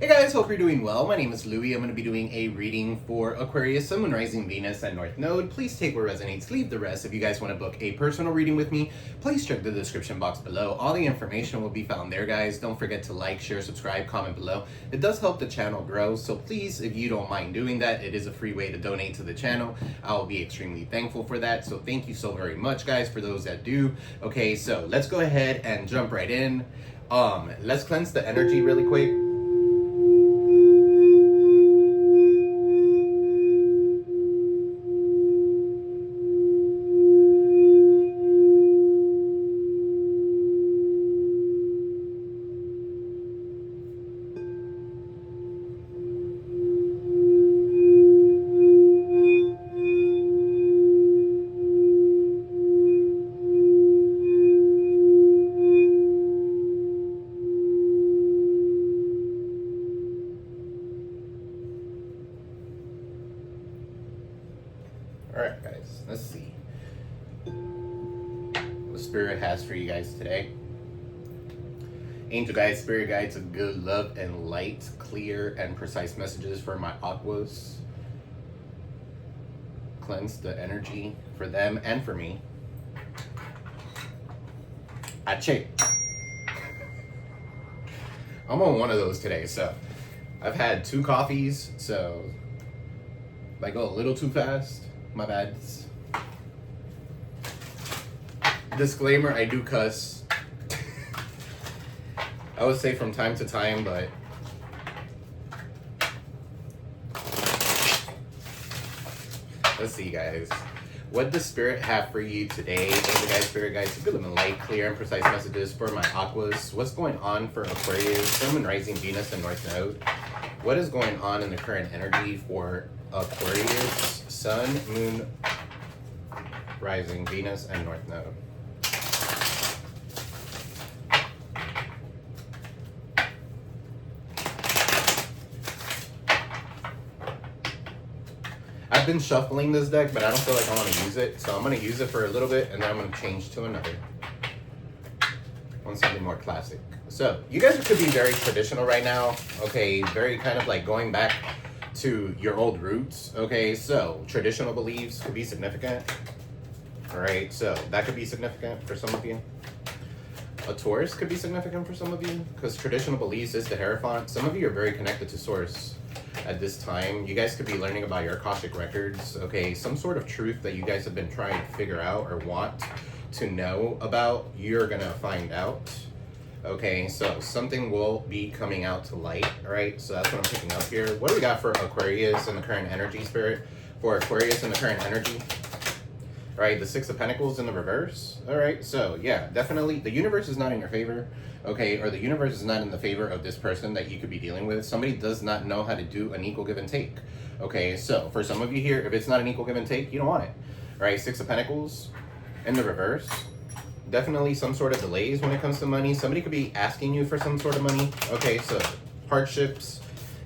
Hey guys, hope you're doing well. My name is Louie. I'm going to be doing a reading for Aquarius, Sun, Moon, Rising, Venus, and North Node. Please take what resonates, leave the rest. If you guys want to book a personal reading with me, please check the description box below. All the information will be found there, guys. Don't forget to like, share, subscribe, comment below. It does help the channel grow, so please, if you don't mind doing that, it is a free way to donate to the channel. I will be extremely thankful for that, so thank you so very much, guys, for those that do. Okay, so let's go ahead and jump right in. Let's cleanse the energy really quick. Alright guys, let's see what Spirit has for you guys today. Angel guides, Spirit guides of good love and light, clear and precise messages for my aquas. Cleanse the energy for them and for me. Ache. I'm on one of those today, so I've had 2 coffees, so if I go a little too fast, my bad. Disclaimer, I do cuss. I would say from time to time, but let's see, guys. What does Spirit have for you today? Angel guides, Spirit guides, good and light, clear and precise messages for my aquas. What's going on for Aquarius, Sun, Moon, Rising, Venus, and North Node? What is going on in the current energy for Aquarius, Sun, Moon, Rising, Venus, and North Node? I've been shuffling this deck, but I don't feel like I want to use it, so I'm going to use it for a little bit, and then I'm going to change to another. On something more classic. So, you guys could be very traditional right now, okay? Very kind of like going back to your old roots, okay? So, traditional beliefs could be significant. Alright, so that could be significant for some of you. A Taurus could be significant for some of you, because traditional beliefs is the Hierophant. Some of you are very connected to Source at this time. You guys could be learning about your Akashic records, okay? Some sort of truth that you guys have been trying to figure out or want to know about, you're gonna find out. Okay, so something will be coming out to light, right? So that's what I'm picking up here. What do we got for Aquarius and the current energy, Spirit? For Aquarius and the current energy. All right, the 6 of Pentacles in the reverse. All right, so yeah, definitely the universe is not in your favor, okay? Or the universe is not in the favor of this person that you could be dealing with. Somebody does not know how to do an equal give and take, okay? So for some of you here, if it's not an equal give and take, you don't want it. All right, 6 of Pentacles in the reverse. Definitely some sort of delays when it comes to money. Somebody could be asking you for some sort of money. Okay, so hardships.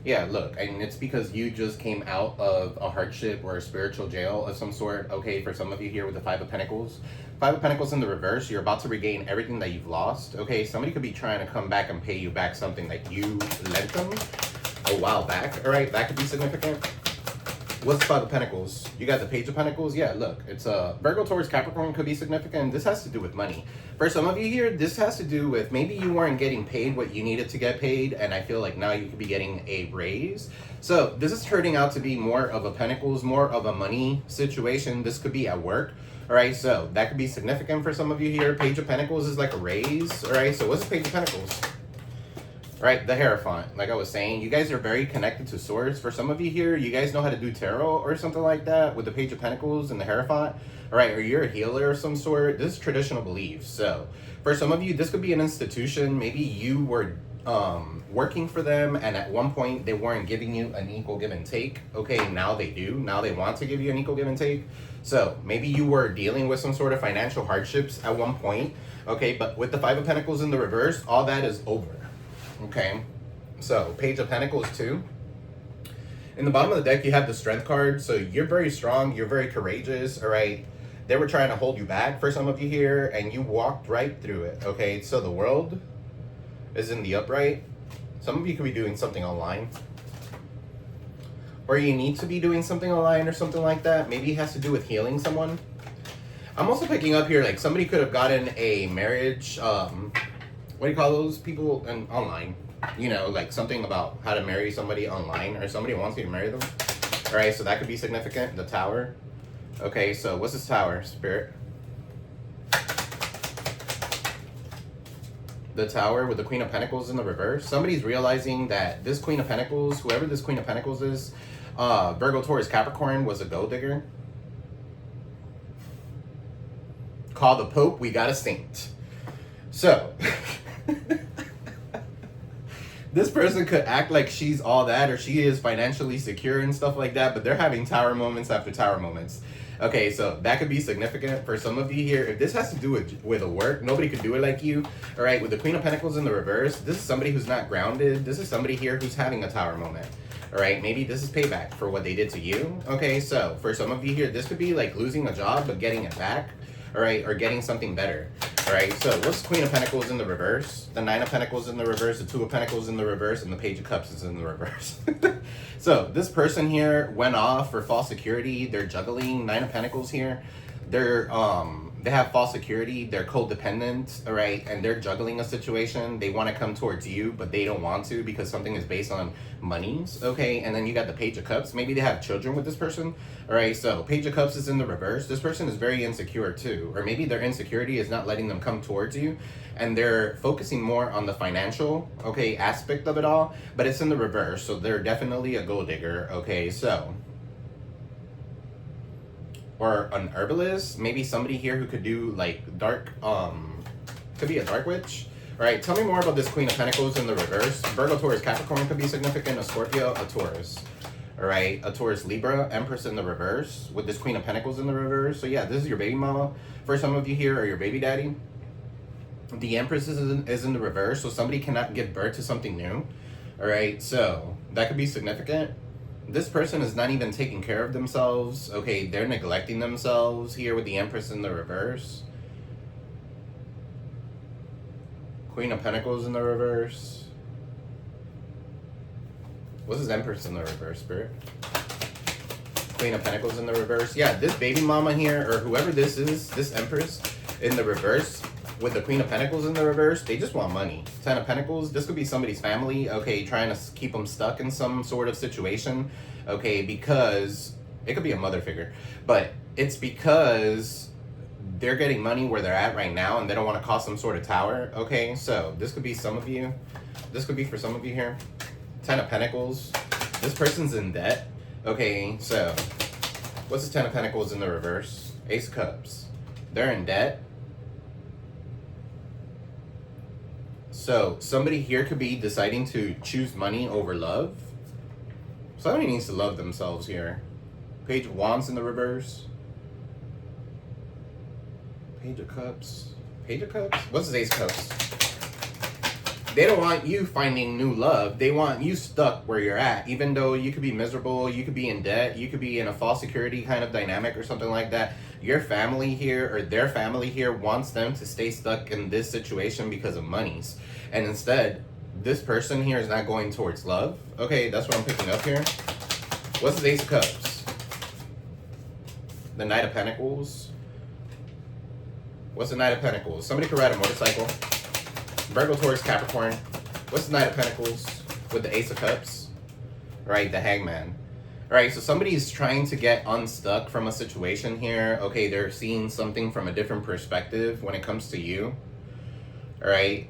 Yeah, look, I mean, it's because you just came out of a hardship or a spiritual jail of some sort. Okay, for some of you here with the 5 of Pentacles. 5 of Pentacles in the reverse, you're about to regain everything that you've lost. Okay, somebody could be trying to come back and pay you back something that you lent them a while back. All right, that could be significant. What's the 5 of Pentacles? You got the Page of Pentacles. Yeah, look, it's a Virgo, Taurus, Capricorn could be significant. This has to do with money. For some of you here, this has to do with maybe you weren't getting paid what you needed to get paid, and I feel like now you could be getting a raise. So this is turning out to be more of a Pentacles, more of a money situation. This could be at work. All right, so that could be significant for some of you here. Page of Pentacles is like a raise. All right, so what's the Page of Pentacles? Right, the Hierophant, like I was saying, you guys are very connected to Source. For some of you here, you guys know how to do tarot or something like that with the Page of Pentacles and the Hierophant. All right, or you're a healer of some sort. This is traditional beliefs. So for some of you, this could be an institution. Maybe you were working for them, and at one point they weren't giving you an equal give and take. Okay, now they do. Now they want to give you an equal give and take. So maybe you were dealing with some sort of financial hardships at one point. Okay, but with the 5 of Pentacles in the reverse, all that is over. Okay, so Page of Pentacles 2. In the bottom of the deck, you have the Strength card. So you're very strong. You're very courageous. All right. They were trying to hold you back for some of you here, and you walked right through it. Okay, so the World is in the upright. Some of you could be doing something online. Or you need to be doing something online or something like that. Maybe it has to do with healing someone. I'm also picking up here, like, somebody could have gotten a marriage, what do you call those people online? You know, like something about how to marry somebody online, or somebody wants you to marry them. All right, so that could be significant. The Tower. Okay, so what's this Tower, Spirit? The Tower with the Queen of Pentacles in the reverse. Somebody's realizing that this Queen of Pentacles, whoever this Queen of Pentacles is, Virgo, Taurus, Capricorn, was a gold digger. Call the Pope, we got a saint. So, this person could act like she's all that, or she is financially secure and stuff like that, but they're having tower moments after tower moments. Okay, so that could be significant for some of you here. If this has to do with a work, nobody could do it like you. All right, with the Queen of Pentacles in the reverse, this is somebody who's not grounded. This is somebody here who's having a tower moment. All right, maybe this is payback for what they did to you. Okay, so for some of you here, this could be like losing a job but getting it back. All right, or getting something better. All right, so what's Queen of Pentacles in the reverse? The Nine of Pentacles in the reverse, the Two of Pentacles in the reverse, and the Page of Cups is in the reverse. So this person here went off for false security. They're juggling. Nine of Pentacles here. They have false security. They're codependent, all right, and they're juggling a situation. They want to come towards you, but they don't want to because something is based on monies, okay? And then you got the Page of Cups. Maybe they have children with this person, all right? So Page of Cups is in the reverse. This person is very insecure too, or maybe their insecurity is not letting them come towards you, and they're focusing more on the financial, okay, aspect of it all, but it's in the reverse, so they're definitely a gold digger, okay? So, or an herbalist, maybe somebody here who could do like dark, could be a dark witch. All right, tell me more about this Queen of Pentacles in the reverse. Virgo, Taurus, Capricorn could be significant. A Scorpio, a Taurus. All right, a Taurus, Libra, Empress in the reverse with this Queen of Pentacles in the reverse. So yeah, this is your baby mama for some of you here, or your baby daddy. The Empress is in the reverse, so somebody cannot give birth to something new. All right, so that could be significant. This person is not even taking care of themselves. Okay, they're neglecting themselves here with the Empress in the reverse. Queen of Pentacles in the reverse. What's this Empress in the reverse, Spirit? Queen of Pentacles in the reverse. Yeah, this baby mama here, or whoever this is, this Empress in the reverse with the Queen of Pentacles in the reverse, they just want money. Ten of Pentacles, this could be somebody's family, okay, trying to keep them stuck in some sort of situation, okay, because it could be a mother figure, but it's because they're getting money where they're at right now and they don't want to cause some sort of tower, okay? So this could be some of you. This could be for some of you here. Ten of Pentacles. This person's in debt, okay? So what's the Ten of Pentacles in the reverse? Ace of Cups. They're in debt. So somebody here could be deciding to choose money over love. Somebody needs to love themselves here. Page of Wands in the reverse. Page of Cups. Page of Cups? What's this Ace of Cups? They don't want you finding new love. They want you stuck where you're at. Even though you could be miserable, you could be in debt, you could be in a false security kind of dynamic or something like that. Your family here, or their family here, wants them to stay stuck in this situation because of monies. And instead, this person here is not going towards love. Okay, that's what I'm picking up here. What's the Ace of Cups? The Knight of Pentacles. What's the Knight of Pentacles? Somebody could ride a motorcycle. Virgo, Taurus, Capricorn. What's the Knight of Pentacles with the Ace of Cups? Right, the Hangman. All right, so somebody's trying to get unstuck from a situation here. Okay, they're seeing something from a different perspective when it comes to you. All right,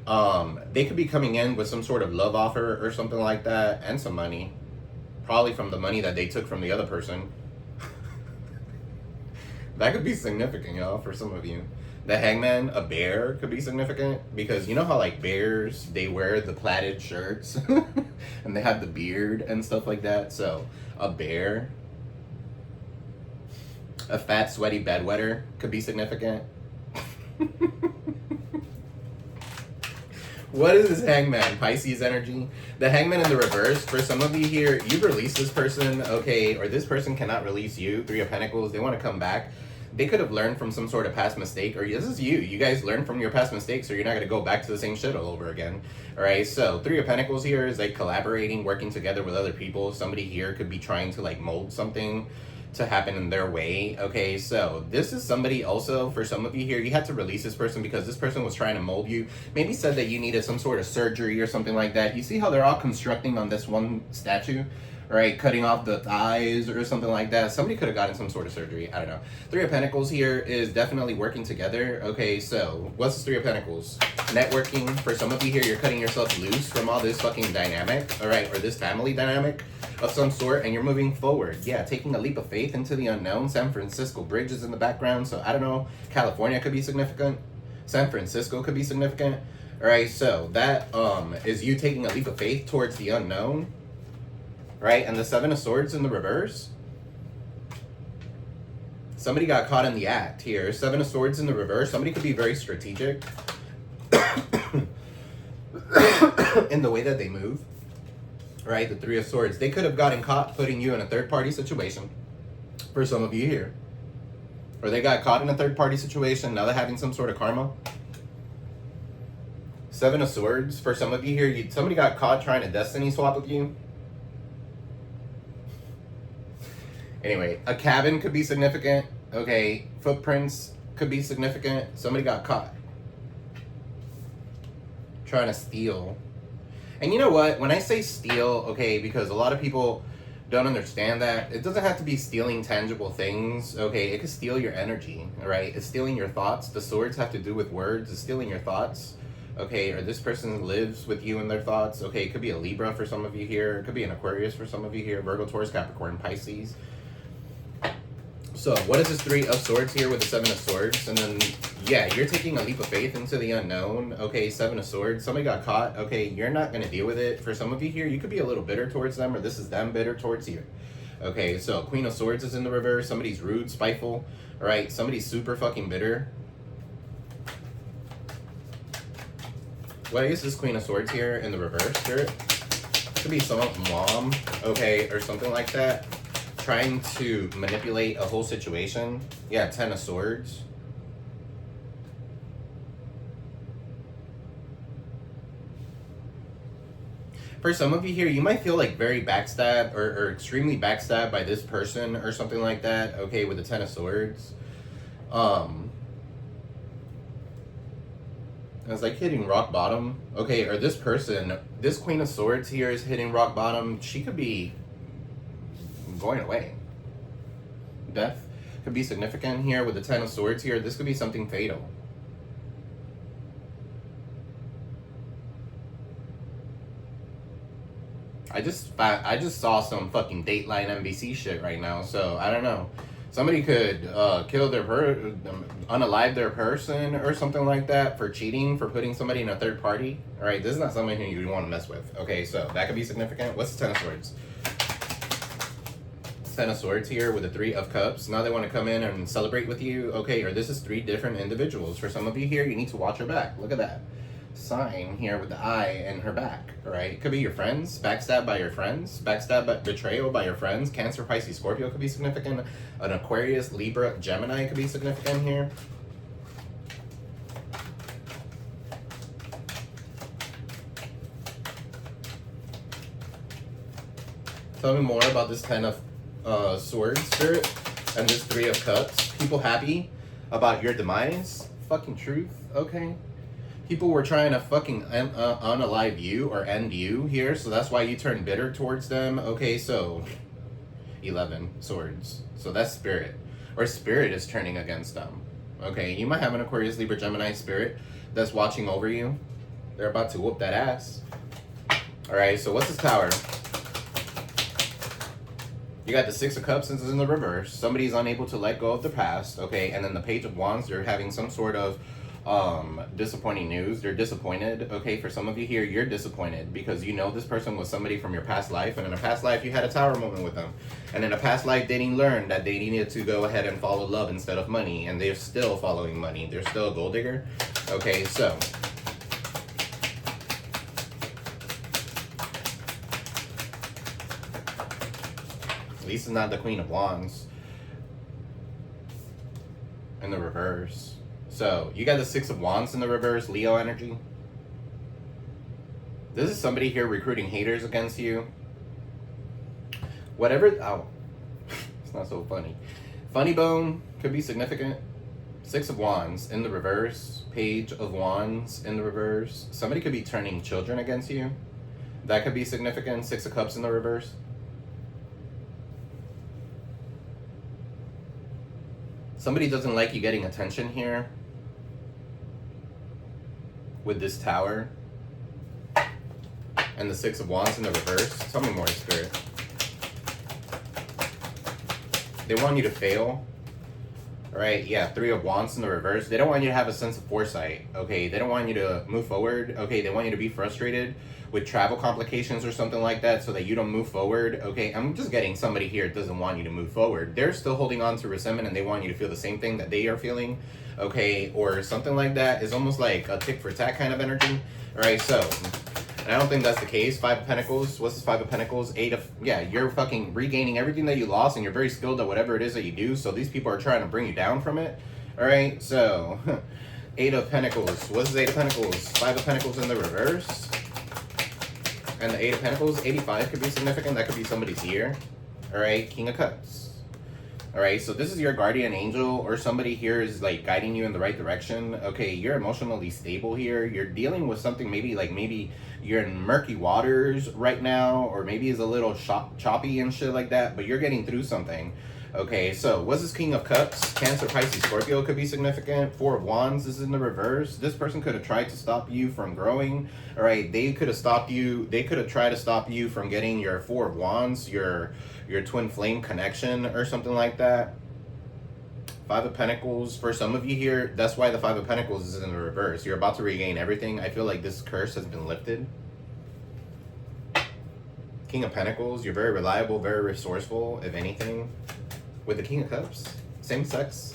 they could be coming in with some sort of love offer or something like that, and some money. Probably from the money that they took from the other person. That could be significant, y'all, for some of you. The Hangman, a bear, could be significant because you know how like bears, they wear the plaited shirts and they have the beard and stuff like that. So a bear, a fat sweaty bedwetter could be significant. What is this Hangman? Pisces energy. The Hangman in the reverse, for some of you here, you've released this person, okay, or this person cannot release you. Three of Pentacles, they want to come back. they could have learned from some sort of past mistake, or this is you. You guys learn from your past mistakes, so you're not going to go back to the same shit all over again. All right, so Three of Pentacles here is like collaborating, working together with other people. Somebody here could be trying to like mold something to happen in their way. Okay, so this is somebody also, for some of you here, you had to release this person because this person was trying to mold you. Maybe said that you needed some sort of surgery or something like that. You see how they're all constructing on this one statue? Right, cutting off the thighs or something like that. Somebody could have gotten some sort of surgery. I don't know. Three of Pentacles here is definitely working together. Okay, so what's this Three of Pentacles? Networking. For some of you here, you're cutting yourself loose from all this fucking dynamic, all right, or this family dynamic of some sort, and you're moving forward. Yeah, taking a leap of faith into the unknown. San Francisco Bridge is in the background, so I don't know. California could be significant. San Francisco could be significant. All right, so that is you taking a leap of faith towards the unknown. Right, and the Seven of Swords in the reverse. Somebody got caught in the act here. Seven of Swords in the reverse. Somebody could be very strategic in the way that they move. Right, the Three of Swords. They could have gotten caught putting you in a third-party situation. For some of you here. Or they got caught in a third-party situation. Now they're having some sort of karma. Seven of Swords. For some of you here, somebody got caught trying to destiny swap with you. Anyway, a cabin could be significant. Okay, footprints could be significant. Somebody got caught trying to steal. And you know what? When I say steal, okay, because a lot of people don't understand that. It doesn't have to be stealing tangible things. Okay, it could steal your energy, all right? It's stealing your thoughts. The swords have to do with words. It's stealing your thoughts. Okay, or this person lives with you in their thoughts. Okay, it could be a Libra for some of you here. It could be an Aquarius for some of you here. Virgo, Taurus, Capricorn, Pisces. So, what is this Three of Swords here with the Seven of Swords? And then, yeah, you're taking a leap of faith into the unknown. Okay, Seven of Swords. Somebody got caught. Okay, you're not going to deal with it. For some of you here, you could be a little bitter towards them, or this is them bitter towards you. Okay, so Queen of Swords is in the reverse. Somebody's rude, spiteful. All right, somebody's super fucking bitter. Why is this Queen of Swords here in the reverse, Spirit? Could be someone's mom, okay, or something like that. Trying to manipulate a whole situation. Yeah, Ten of Swords. For some of you here, you might feel like very backstabbed or extremely backstabbed by this person or something like that. Okay, with the Ten of Swords. It's like hitting rock bottom. Okay, or this person, this Queen of Swords here is hitting rock bottom. She could be going away. Death could be significant here with the Ten of Swords here. This could be something fatal. I just saw some fucking Dateline NBC shit right now, so I don't know. Somebody could kill their unalive their person or something like that for cheating, for putting somebody in a third party. All right, this is not somebody who you want to mess with. Okay, so that could be significant. What's the Ten of Swords? Ten of Swords here with the Three of Cups. Now they want to come in and celebrate with you. Okay, or this is three different individuals. For some of you here, you need to watch your back. Look at that sign here with the eye and her back. All right, it could be your friends, backstabbed by your friends, backstab by betrayal by your friends. Cancer, Pisces, Scorpio could be significant. An Aquarius, Libra, Gemini could be significant here. Tell me more about this Ten of Swords, Spirit, and this Three of Cups. People happy about your demise. Fucking truth, okay? People were trying to fucking unalive you or end you here, so that's why you turned bitter towards them. Okay, so 11 swords. So that's Spirit. Or Spirit is turning against them. Okay, you might have an Aquarius, Libra, Gemini Spirit that's watching over you. They're about to whoop that ass. Alright, so what's this Tower? You got the Six of Cups is in the reverse. Somebody's unable to let go of the past. Okay, and then the Page of Wands, they're having some sort of disappointing news. They're disappointed. Okay, for some of you here, you're disappointed because you know this person was somebody from your past life, and in a past life you had a Tower moment with them, and in a past life they didn't learn that they needed to go ahead and follow love instead of money, and they're still following money. They're still a gold digger. Okay, so at least it's not the Queen of Wands. in the reverse. So you got the Six of Wands in the reverse, Leo energy. This is somebody here recruiting haters against you. Whatever, oh, it's not so funny. Funny bone could be significant. Six of Wands in the reverse, Page of Wands in the reverse. Somebody could be turning children against you. That could be significant. Six of Cups in the reverse. Somebody doesn't like you getting attention here with this Tower and the Six of Wands in the reverse. Tell me more, Spirit. They want you to fail. Right, yeah, Three of Wands in the reverse. They don't want you to have a sense of foresight, okay? They don't want you to move forward, okay? They want you to be frustrated with travel complications or something like that so that you don't move forward, okay? I'm just getting somebody here that doesn't want you to move forward. They're still holding on to resentment and they want you to feel the same thing that they are feeling, okay? Or something like that. It's almost like a tick for tack kind of energy, all right? So, and I don't think that's the case. Five of Pentacles. What's this Five of Pentacles? Yeah, you're fucking regaining everything that you lost and you're very skilled at whatever it is that you do. So these people are trying to bring you down from it. All right, so Eight of Pentacles. What's this Eight of Pentacles? Five of Pentacles in the reverse. And the Eight of Pentacles, 85 could be significant. That could be somebody's year. All right, King of Cups. All right, so this is your guardian angel or somebody here is like guiding you in the right direction. Okay, you're emotionally stable here. You're dealing with something maybe you're in murky waters right now, or maybe it's a little choppy and shit like that, but you're getting through something. Okay, so what's this King of Cups? Cancer, Pisces, Scorpio could be significant. Four of Wands is in the reverse. This person could have tried to stop you from growing. All right, they could have stopped you. They could have tried to stop you from getting your Four of Wands, your twin flame connection or something like that. Five of Pentacles. For some of you here, that's why the Five of Pentacles is in the reverse. You're about to regain everything. I feel like this curse has been lifted. King of Pentacles. You're very reliable, very resourceful, if anything. With the King of Cups, same sex.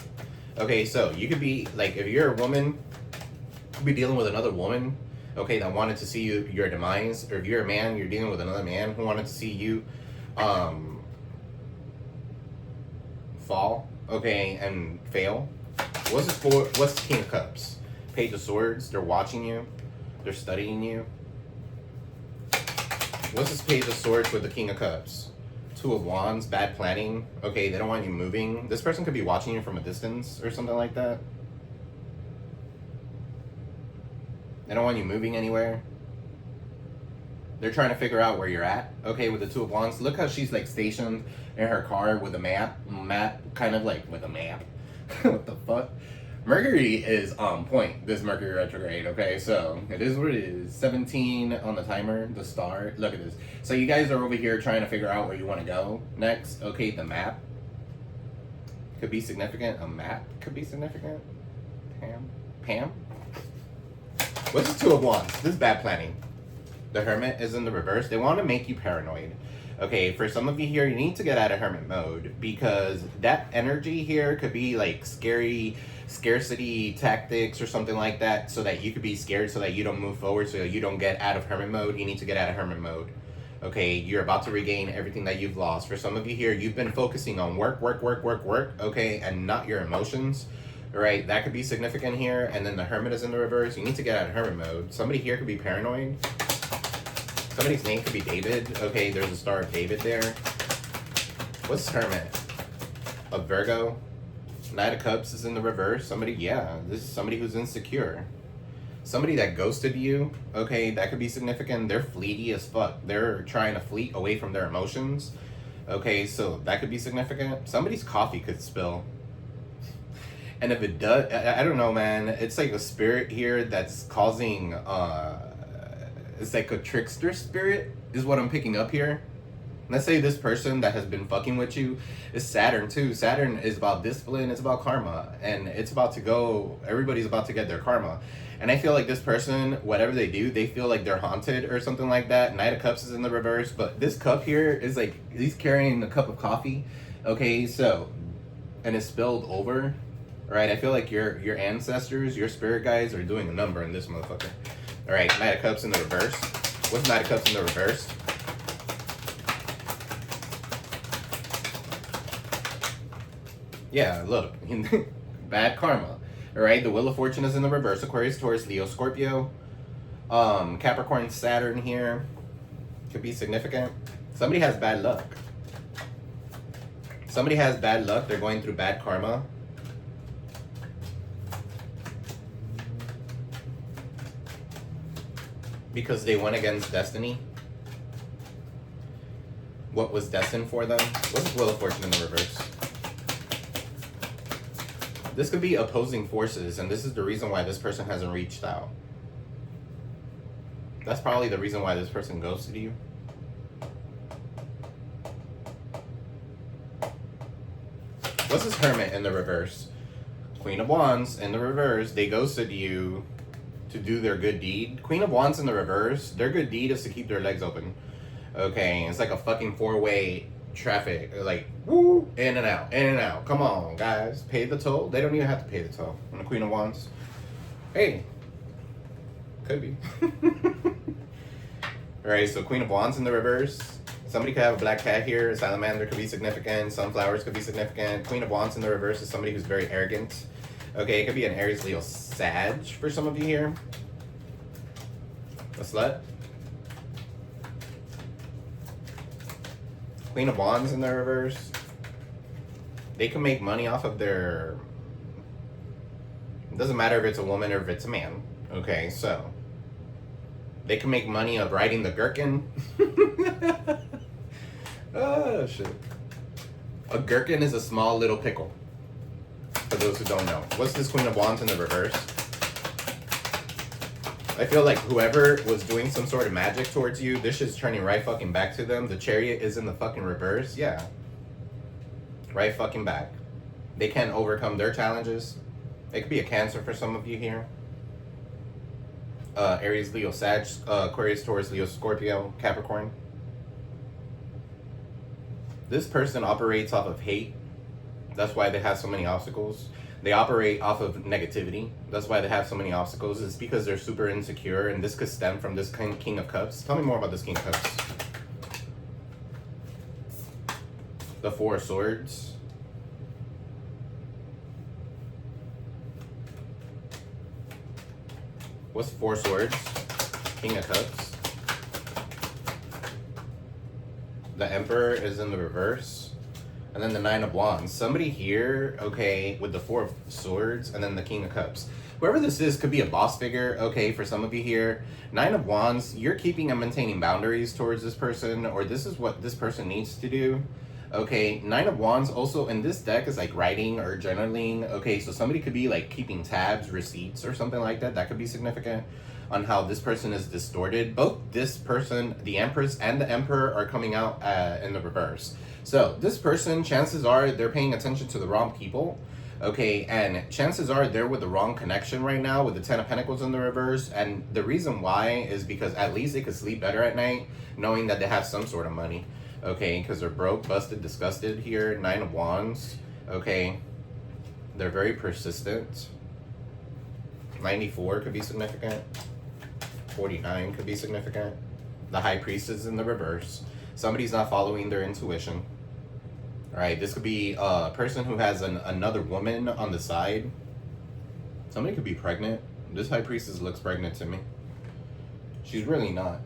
Okay, so you could be like, if you're a woman, you could be dealing with another woman, okay, that wanted to see your demise. Or if you're a man, you're dealing with another man who wanted to see you fall, okay, and fail. What's this for? What's the King of Cups? Page of Swords. They're watching you. They're studying you. What's this Page of Swords with the King of Cups? Two of Wands, bad planning. Okay, they don't want you moving. This person could be watching you from a distance or something like that. They don't want you moving anywhere. They're trying to figure out where you're at. Okay, with the Two of Wands. Look how she's like stationed in her car with a map, kind of like with a map. What the fuck? Mercury is on point, this Mercury retrograde, okay? So, it is what it is. 17 on the timer, the star. Look at this. So, you guys are over here trying to figure out where you want to go next. Okay, the map could be significant. A map could be significant. Pam? What's the Two of Wands? This is bad planning. The Hermit is in the reverse. They want to make you paranoid. Okay, for some of you here, you need to get out of hermit mode because that energy here could be like scarcity tactics or something like that, so that you could be scared, so that you don't move forward, so that you don't get out of hermit mode. You need to get out of hermit mode. Okay, you're about to regain everything that you've lost. For some of you here, you've been focusing on work, okay, and not your emotions. All right, that could be significant here. And then the Hermit is in the reverse. You need to get out of hermit mode. Somebody here could be paranoid. Somebody's name could be David. Okay, there's a Star of David there. What's Hermit? A Virgo. Knight of Cups is in the reverse. Somebody, yeah, this is somebody who's insecure. Somebody that ghosted you. Okay, that could be significant. They're fleety as fuck. They're trying to fleet away from their emotions. Okay, so that could be significant. Somebody's coffee could spill. And if it does, I don't know, man. It's like a spirit here that's causing, it's like a trickster spirit is what I'm picking up here. Let's say this person that has been fucking with you is Saturn too. Saturn is about discipline, it's about karma, and it's about to go, everybody's about to get their karma. And I feel like this person, whatever they do, they feel like they're haunted or something like that. Knight of Cups is in the reverse, but this cup here is like, he's carrying a cup of coffee. Okay, so, and it's spilled over, right? I feel like your ancestors, your spirit guides are doing a number in this motherfucker. All right, Knight of Cups in the reverse. What's Knight of Cups in the reverse? Yeah, look. bad karma. All right, the Wheel of Fortune is in the reverse. Aquarius, Taurus, Leo, Scorpio. Capricorn, Saturn here. Could be significant. Somebody has bad luck. Somebody has bad luck. They're going through bad karma. Because they went against destiny. What was destined for them. What's the Wheel of Fortune in the reverse? This could be opposing forces, and this is the reason why this person hasn't reached out. That's probably the reason why this person ghosted you. What's this Hermit in the reverse? Queen of Wands in the reverse. They ghosted you to do their good deed. Queen of Wands in the reverse. Their good deed is to keep their legs open. Okay, it's like a fucking four-way traffic. Like, woo, in and out, in and out. Come on, guys. Pay the toll. They don't even have to pay the toll. On the Queen of Wands. Hey. Could be. Alright, so Queen of Wands in the reverse. Somebody could have a black cat here. Salamander could be significant. Sunflowers could be significant. Queen of Wands in the reverse is somebody who's very arrogant. Okay, it could be an Aries, Leo, Sag for some of you here. A slut. Queen of Wands in the reverse. They can make money off of their... It doesn't matter if it's a woman or if it's a man. Okay, so... They can make money of riding the gherkin. Oh, shit. A gherkin is a small little pickle. For those who don't know. What's this Queen of Wands in the reverse? I feel like whoever was doing some sort of magic towards you, this shit's turning right fucking back to them. The Chariot is in the fucking reverse. Yeah. Right fucking back. They can't overcome their challenges. It could be a Cancer for some of you here. Aries, Leo, Sag, Aquarius, Taurus, Leo, Scorpio, Capricorn. This person operates off of hate. That's why they have so many obstacles. They operate off of negativity. That's why they have so many obstacles. It's because they're super insecure, and this could stem from this King of Cups. Tell me more about this King of Cups. The Four of Swords. What's Four Swords? King of Cups. The Emperor is in the reverse. And then the Nine of Wands. Somebody here, okay, with the Four of Swords and then the King of Cups. Whoever this is could be a boss figure, okay, for some of you here. Nine of Wands, you're keeping and maintaining boundaries towards this person, or this is what this person needs to do. Okay, Nine of Wands also in this deck is like writing or journaling. Okay, so somebody could be like keeping tabs, receipts, or something like that. That could be significant on how this person is distorted. Both this person, the Empress and the Emperor, are coming out in the reverse. So this person, chances are they're paying attention to the wrong people. Okay, and chances are they're with the wrong connection right now with the Ten of Pentacles in the reverse. And the reason why is because at least they could sleep better at night knowing that they have some sort of money. Okay, because they're broke, busted, disgusted here. Nine of Wands. Okay, they're very persistent. 94 could be significant. 49 could be significant. The High Priestess in the reverse. Somebody's not following their intuition. All right, this could be a person who has another woman on the side. Somebody could be pregnant. This High Priestess looks pregnant to me. She's really not.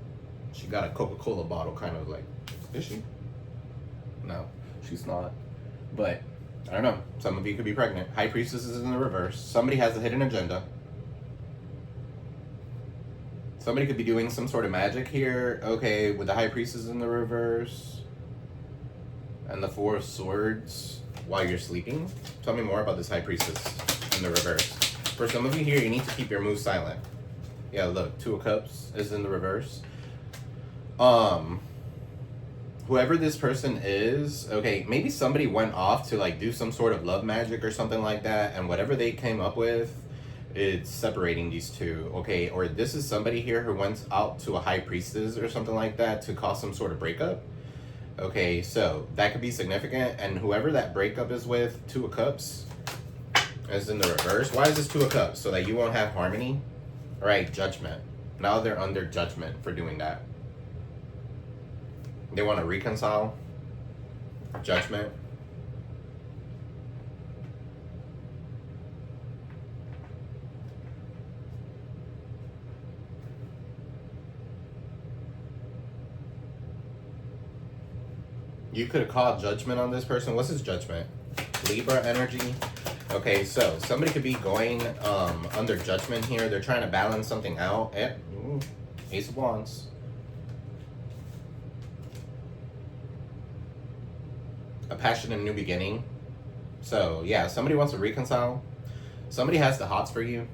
She got a Coca-Cola bottle kind of like. Is she? No, she's not. But, I don't know. Some of you could be pregnant. High Priestess is in the reverse. Somebody has a hidden agenda. Somebody could be doing some sort of magic here. Okay, with the High Priestess in the reverse. And the Four of Swords while you're sleeping. Tell me more about this High Priestess in the reverse. For some of you here, you need to keep your moves silent. Yeah, look. Two of Cups is in the reverse. Whoever this person is, okay, maybe somebody went off to like do some sort of love magic or something like that, and whatever they came up with, it's separating these two, okay? Or this is somebody here who went out to a High Priestess or something like that to cause some sort of breakup. Okay, so that could be significant, and whoever that breakup is with, Two of Cups, is in the reverse. Why is this Two of Cups? So that you won't have harmony? All right, judgment. Now they're under judgment for doing that. They want to reconcile. Judgment. You could have called judgment on this person. What's his judgment? Libra energy. Okay, so somebody could be going under judgment here. They're trying to balance something out. Ace of Wands. A passion and new beginning. So yeah, somebody wants to reconcile. Somebody has the hots for you.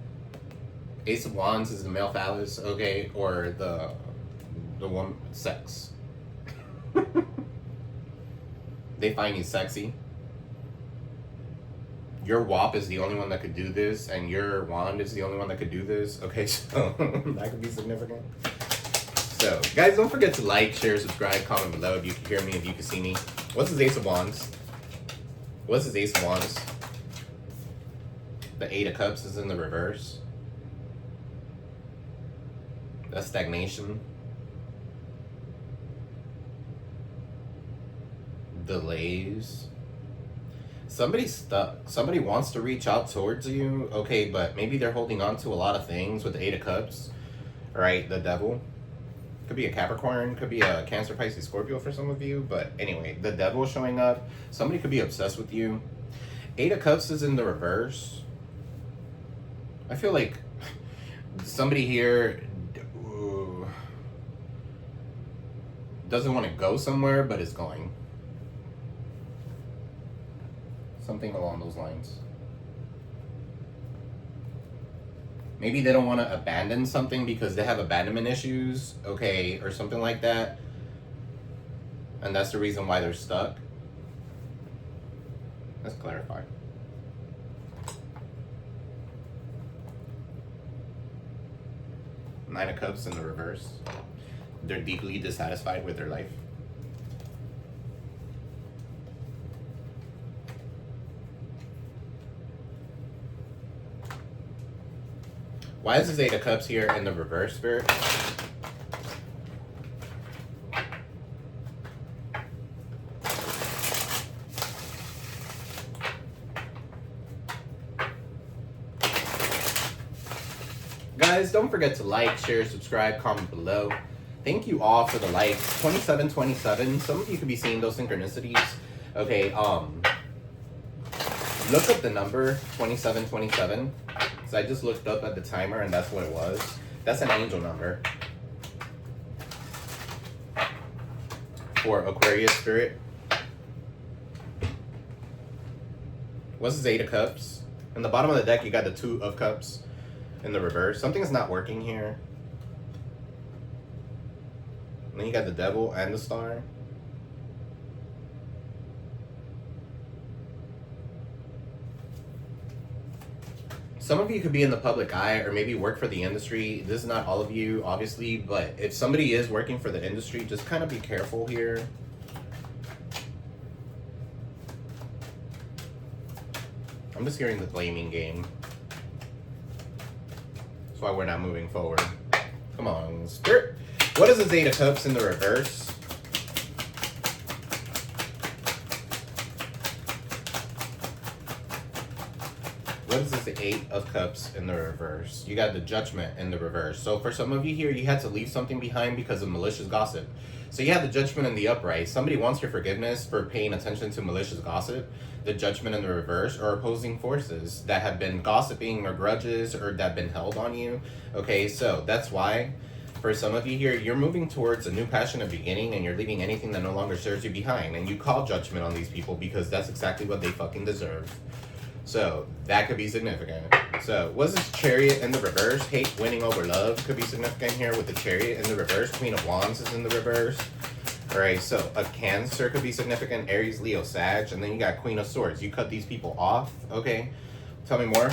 Ace of Wands is the male phallus, okay, or the woman sex. They find you sexy. Your WAP is the only one that could do this, and your wand is the only one that could do this. Okay, so that could be significant. So, guys, don't forget to like, share, subscribe, comment below if you can hear me, if you can see me. What's his Ace of Wands? What's his Ace of Wands? The Eight of Cups is in the reverse. That's stagnation. Delays. Somebody's stuck. Somebody wants to reach out towards you, okay, but maybe they're holding on to a lot of things with the Eight of Cups, right? The Devil. Could be a Capricorn, could be a Cancer, Pisces, Scorpio for some of you, but anyway, the Devil is showing up. Somebody could be obsessed with you. Eight of Cups is in the reverse. I feel like somebody here doesn't want to go somewhere, but is going. Something along those lines. Maybe they don't want to abandon something because they have abandonment issues, okay, or something like that. And that's the reason why they're stuck. Let's clarify. Nine of Cups in the reverse. They're deeply dissatisfied with their life. Why is this Eight of Cups here in the reverse, Spirit? Guys, don't forget to like, share, subscribe, comment below. Thank you all for the likes. 2727. Some of you could be seeing those synchronicities. Okay, look up the number 2727. So I just looked up at the timer and that's what it was. That's an angel number for Aquarius spirit. What's his Eight of Cups? In the bottom of the deck, you got the Two of Cups in the reverse. Something's not working here. And then you got the Devil and the Star. Some of you could be in the public eye or maybe work for the industry. This is not all of you, obviously, but if somebody is working for the industry, just kind of be careful here. I'm just hearing the blaming game. That's why we're not moving forward. Come on, Spirit. What is this Eight of Cups in the reverse? What is this Eight of Cups in the reverse? You got the Judgment in the reverse. So for some of you here, you had to leave something behind because of malicious gossip. So you have the Judgment in the upright. Somebody wants your forgiveness for paying attention to malicious gossip. The Judgment in the reverse, or opposing forces that have been gossiping or grudges or that have been held on you. Okay, so that's why for some of you here, you're moving towards a new passionate beginning and you're leaving anything that no longer serves you behind. And you call judgment on these people because that's exactly what they fucking deserve. So that could be significant. So what's this Chariot in the reverse? Hate winning over love could be significant here with the Chariot in the reverse. Queen of Wands is in the reverse. All right, so a Cancer could be significant. Aries, Leo, Sag. And then you got Queen of Swords. You cut these people off. Okay, tell me more.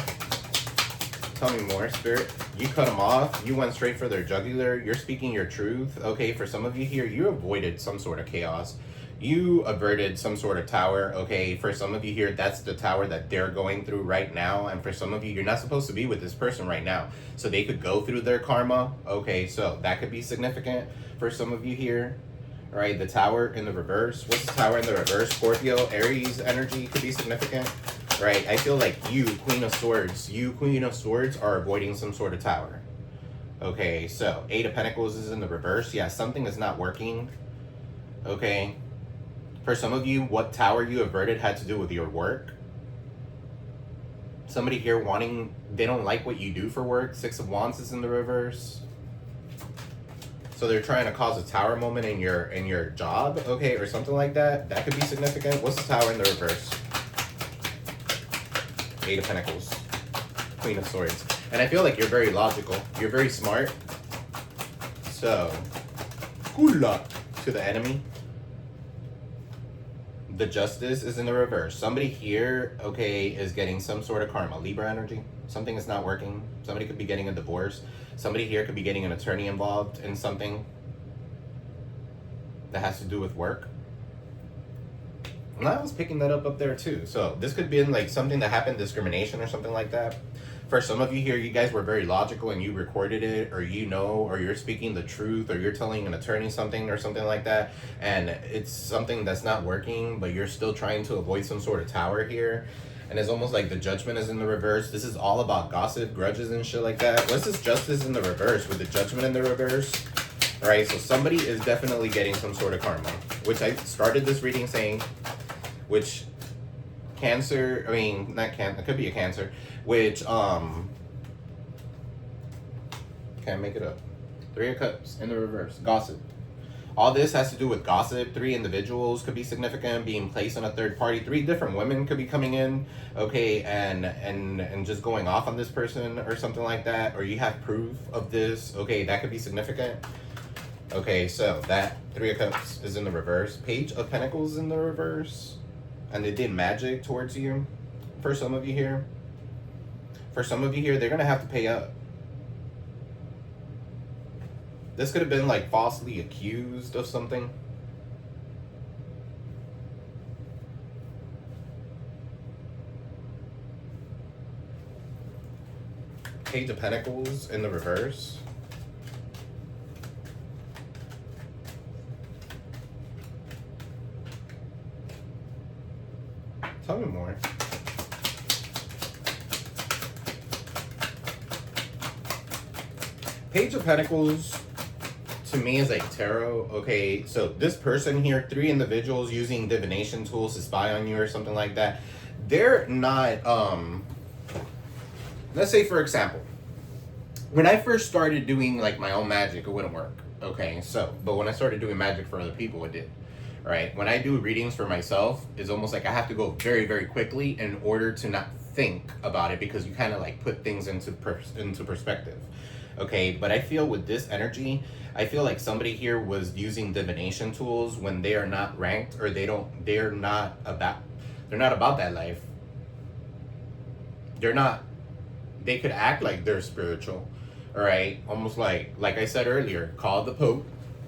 Tell me more, Spirit. You cut them off. You went straight for their jugular. You're speaking your truth. Okay, for some of you here, you avoided some sort of chaos. You averted some sort of tower, okay? For some of you here, that's the tower that they're going through right now. And for some of you, you're not supposed to be with this person right now. So they could go through their karma, okay? So that could be significant for some of you here, right? The Tower in the reverse. What's the Tower in the reverse? Scorpio, Aries energy could be significant, right? I feel like you, Queen of Swords, are avoiding some sort of tower. Okay, so Eight of Pentacles is in the reverse. Yeah, something is not working, okay? For some of you, what tower you averted had to do with your work. Somebody here they don't like what you do for work. 6 of Wands is in the reverse. So they're trying to cause a tower moment in your job, okay, or something like that. That could be significant. What's the tower in the reverse? 8 of Pentacles. Queen of Swords. And I feel like you're very logical. You're very smart. So, good luck to the enemy. The Justice is in the reverse. Somebody here, okay, is getting some sort of karma. Libra energy. Something is not working. Somebody could be getting a divorce. Somebody here could be getting an attorney involved in something that has to do with work. And I was picking that up there too. So this could be like something that happened, discrimination or something like that. For some of you here, you guys were very logical and you recorded it, or or you're speaking the truth, or you're telling an attorney something or something like that, and it's something that's not working, but you're still trying to avoid some sort of tower here. And it's almost like the Judgment is in the reverse. This is all about gossip, grudges, and shit like that. What's this Justice in the reverse with the Judgment in the reverse? All right, so somebody is definitely getting some sort of karma, which I started this reading saying, which Cancer, I mean, not Cancer, it could be a Cancer, which, can't make it up. 3 of Cups in the reverse, gossip. All this has to do with gossip. 3 individuals could be significant, being placed on a third party. 3 different women could be coming in, okay, and just going off on this person or something like that. Or you have proof of this, okay, that could be significant. Okay, so that 3 of Cups is in the reverse. Page of Pentacles in the reverse. And they did magic towards you. For some of you here. For some of you here, they're going to have to pay up. This could have been like falsely accused of something. Page of Pentacles in the reverse. Tell me more. Page of Pentacles to me is like tarot. Okay, so this person here, 3 individuals using divination tools to spy on you or something like that. They're not, let's say for example, when I first started doing like my own magic, it wouldn't work. Okay, so, but when I started doing magic for other people, it did. Right? When I do readings for myself, it's almost like I have to go very, very quickly in order to not think about it, because you kind of like put things into perspective. Okay, but I feel with this energy, I feel like somebody here was using divination tools when they are not ranked, or they're not about that life. They could act like they're spiritual. All right, almost like I said earlier, call the Pope,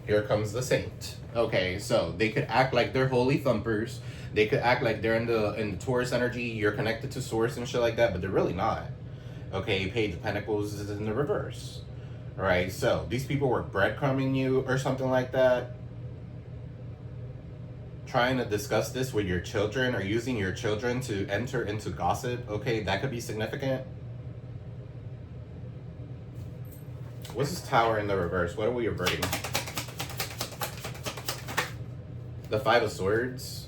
here comes the saint. Okay, so they could act like they're holy thumpers. They could act like they're in the Taurus energy, you're connected to source and shit like that, but they're really not. Okay, Page of Pentacles is in the reverse. All right, so these people were breadcrumbing you or something like that. Trying to discuss this with your children, or using your children to enter into gossip. Okay, that could be significant. What's this Tower in the reverse? What are we averting? The 5 of Swords.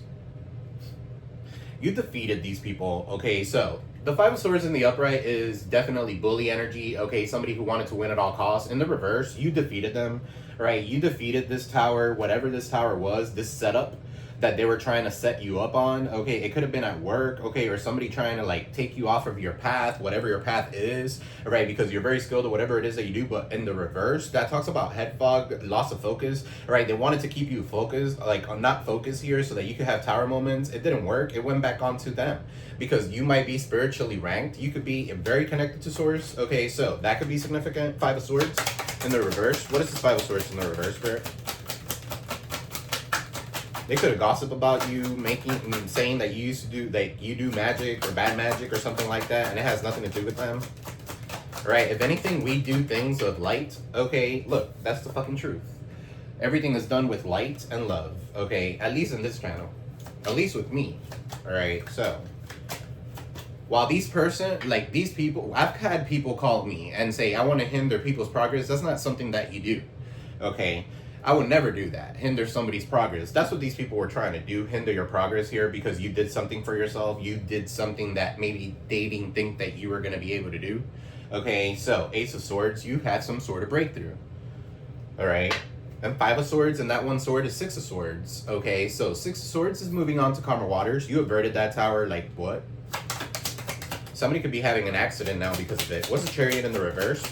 You defeated these people. Okay, so the 5 of Swords in the upright is definitely bully energy. Okay, somebody who wanted to win at all costs. In the reverse, you defeated them. Right? You defeated this tower, whatever this tower was, this setup that they were trying to set you up on. Okay, it could have been at work, okay, or somebody trying to like take you off of your path, whatever your path is, right? Because you're very skilled at whatever it is that you do. But in the reverse, that talks about head fog, loss of focus, right? They wanted to keep you focused, like not focused here, so that you could have tower moments. It didn't work. It went back onto them, because you might be spiritually ranked. You could be very connected to source. Okay, so that could be significant. 5 of Swords in the reverse. What is this 5 of Swords in the reverse, Spirit? They could have gossiped about you, saying that you used to do, that you do magic or bad magic or something like that, and it has nothing to do with them. Right? If anything, we do things with light. Okay, look, that's the fucking truth. Everything is done with light and love. Okay, at least in this channel, at least with me. All right, so while these people, I've had people call me and say, I want to hinder people's progress. That's not something that you do. Okay. I would never do that. Hinder somebody's progress. That's what these people were trying to do. Hinder your progress here because you did something for yourself. You did something that maybe they didn't think that you were going to be able to do. Okay, so Ace of Swords, you had some sort of breakthrough. All right. And 5 of Swords, and that one sword is 6 of Swords. Okay, so 6 of Swords is moving on to calmer waters. You averted that tower, like what? Somebody could be having an accident now because of it. What's the Chariot in the reverse?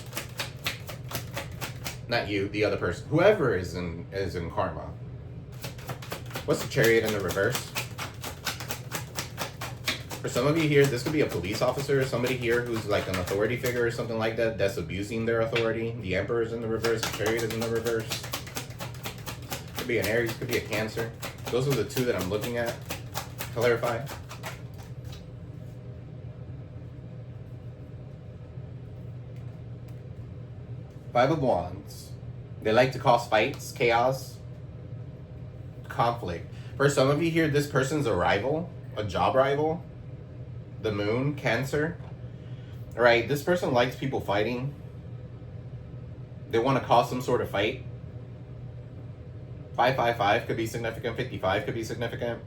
Not you, the other person. Whoever is in karma. What's the Chariot in the reverse? For some of you here, this could be a police officer or somebody here who's like an authority figure or something like that that's abusing their authority. The Emperor is in the reverse. The Chariot is in the reverse. Could be an Aries, could be a Cancer. Those are the 2 that I'm looking at. Clarify. Five of Wands. They like to cause fights, chaos, conflict. For some of you here, this person's a rival, a job rival. The Moon, Cancer. All right, this person likes people fighting. They want to cause some sort of fight. 555 could be significant. 55 could be significant.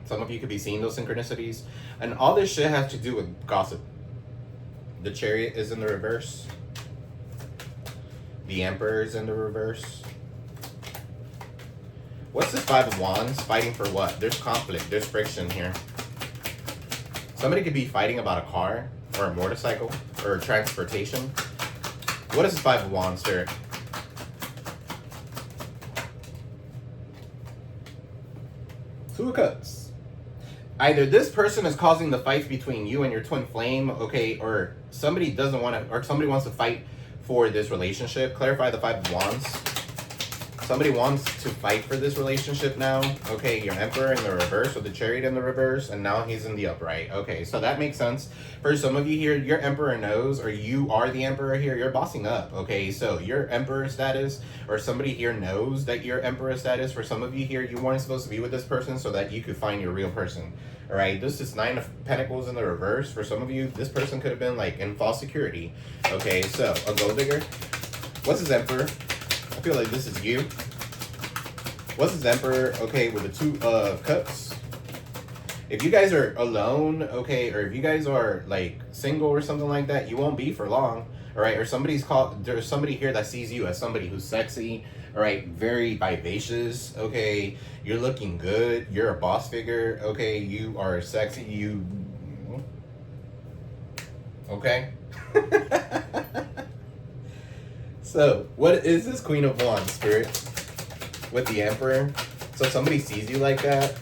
Some of you could be seeing those synchronicities. And all this shit has to do with gossip. The Chariot is in the reverse. The Emperor is in the reverse. What's this 5 of Wands? Fighting for what? There's conflict. There's friction here. Somebody could be fighting about a car or a motorcycle or transportation. What is this 5 of Wands, Spirit? Two of Cups. Either this person is causing the fights between you and your twin flame, okay, or somebody doesn't want to, or somebody wants to fight for this relationship. Clarify the 5 of Wands. Somebody wants to fight for this relationship now. Okay, your Emperor in the reverse, or the Chariot in the reverse, and now he's in the upright. Okay, so that makes sense. For some of you here, your Emperor knows, or you are the Emperor here, you're bossing up. Okay, so your Emperor status, or somebody here knows that you're Emperor status. For some of you here, you weren't supposed to be with this person so that you could find your real person. All right, this is 9 of Pentacles in the reverse. For some of you, this person could have been like in false security. Okay, so a gold digger. What's his Emperor? I feel like this is you. What's his Emperor? Okay, with the 2 of Cups. If you guys are alone, okay, or if you guys are like single or something like that, you won't be for long. All right, or there's somebody here that sees you as somebody who's sexy. All right, very vivacious. Okay, you're looking good. You're a boss figure. Okay, you are sexy. Okay. So, what is this Queen of Wands, Spirit? With the Emperor. So somebody sees you like that.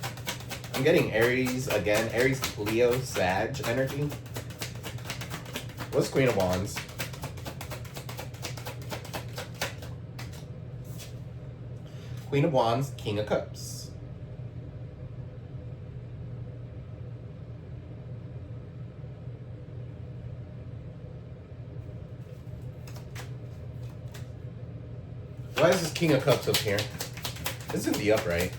I'm getting Aries again. Aries, Leo, Sag energy. What's Queen of Wands? Queen of Wands, King of Cups. Why is this King of Cups up here? This is the upright.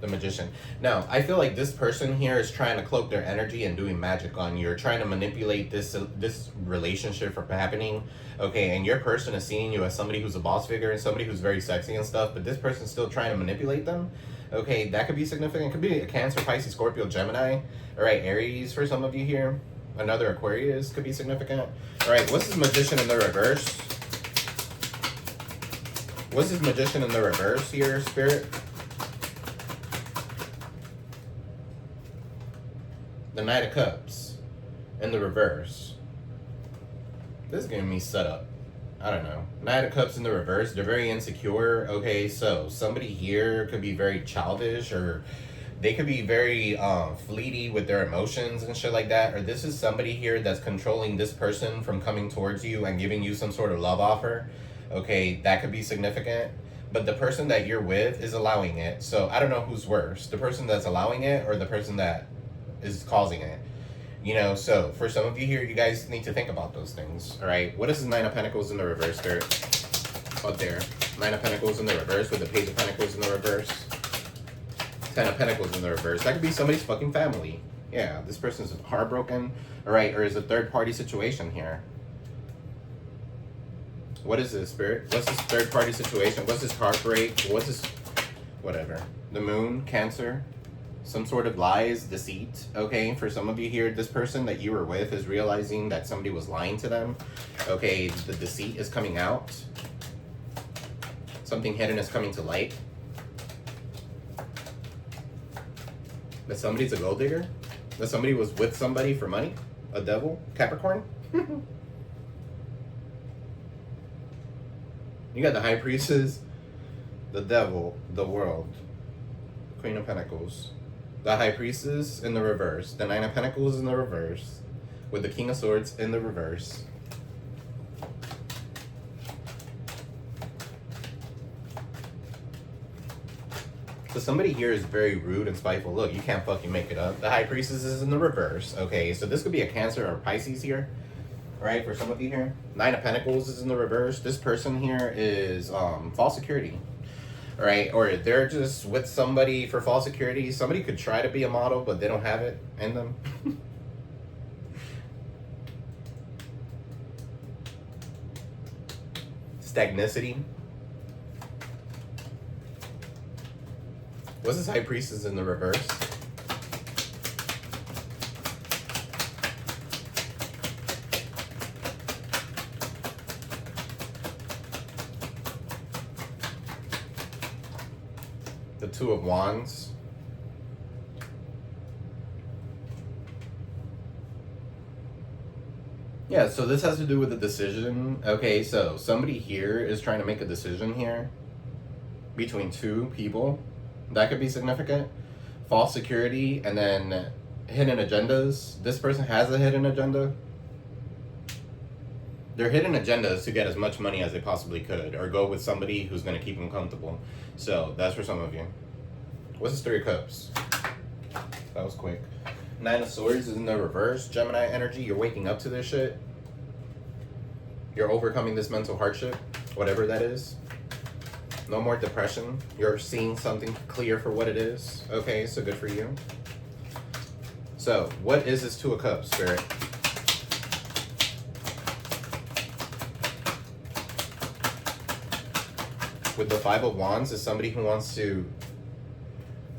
The Magician. Now, I feel like this person here is trying to cloak their energy and doing magic on you. Or trying to manipulate this relationship from happening. Okay, and your person is seeing you as somebody who's a boss figure and somebody who's very sexy and stuff, but this person's still trying to manipulate them. Okay, that could be significant. It could be a Cancer, Pisces, Scorpio, Gemini. All right, Aries for some of you here. Another Aquarius could be significant. All right, what's this Magician in the reverse? What's this Magician in the reverse here, Spirit? The Knight of Cups in the reverse. This is getting me set up. I don't know. Knight of Cups in the reverse. They're very insecure. Okay, so somebody here could be very childish, or they could be very fleety with their emotions and shit like that. Or this is somebody here that's controlling this person from coming towards you and giving you some sort of love offer. Okay, that could be significant. But the person that you're with is allowing it. So I don't know who's worse. The person that's allowing it or the person that is causing it. You know, so for some of you here, you guys need to think about those things. All right, what is the 9 of Pentacles in the reverse, Spirit? Up there. 9 of Pentacles in the reverse with the Page of Pentacles in the reverse. 10 of Pentacles in the reverse. That could be somebody's fucking family. Yeah, this person's heartbroken. All right, or is a third party situation here. What is this, Spirit? What's this third party situation? What's this heartbreak? What's this, whatever. The moon, Cancer, some sort of lies, deceit, okay? For some of you here, this person that you were with is realizing that somebody was lying to them, okay? The deceit is coming out. Something hidden is coming to light. That somebody's a gold digger? That somebody was with somebody for money? A devil? Capricorn? You got the High Priestess, the Devil, the World, Queen of Pentacles, the High Priestess in the reverse, the Nine of Pentacles in the reverse, with the King of Swords in the reverse. So somebody here is very rude and spiteful. Look, you can't fucking make it up. The High Priestess is in the reverse. Okay, so this could be a Cancer or Pisces here. Right, for some of you here. Nine of Pentacles is in the reverse. This person here is false security. Right, or they're just with somebody for false security. Somebody could try to be a model, but they don't have it in them. Stagnicity. What's this High Priestess in the reverse? The Two of Wands. Yeah, so this has to do with the decision. Okay, so somebody here is trying to make a decision here between two people. That could be significant. False security and then hidden agendas. This person has a hidden agenda. Their hidden agenda is to get as much money as they possibly could, or go with somebody who's going to keep them comfortable. So that's for some of you. What's this Three of Cups? That was quick. Nine of Swords is in the reverse. Gemini energy. You're waking up to this shit. You're overcoming this mental hardship, whatever that is. No more depression. You're seeing something clear for what it is. Okay, so good for you. So, what is this Two of Cups, Spirit? With the Five of Wands is somebody who wants to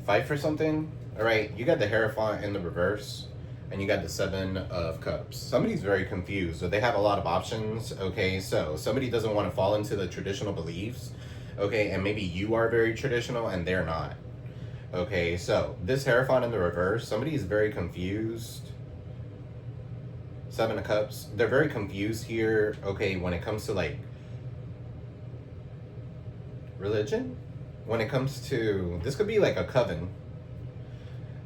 fight for something. All right, you got the Hierophant in the reverse, and you got the Seven of Cups. Somebody's very confused, so they have a lot of options. Okay, so somebody doesn't want to fall into the traditional beliefs. Okay, and maybe you are very traditional and they're not. Okay, so this Hierophant in the reverse, somebody is very confused. Seven of Cups, they're very confused here. Okay, when it comes to like religion, when it comes to, this could be like a coven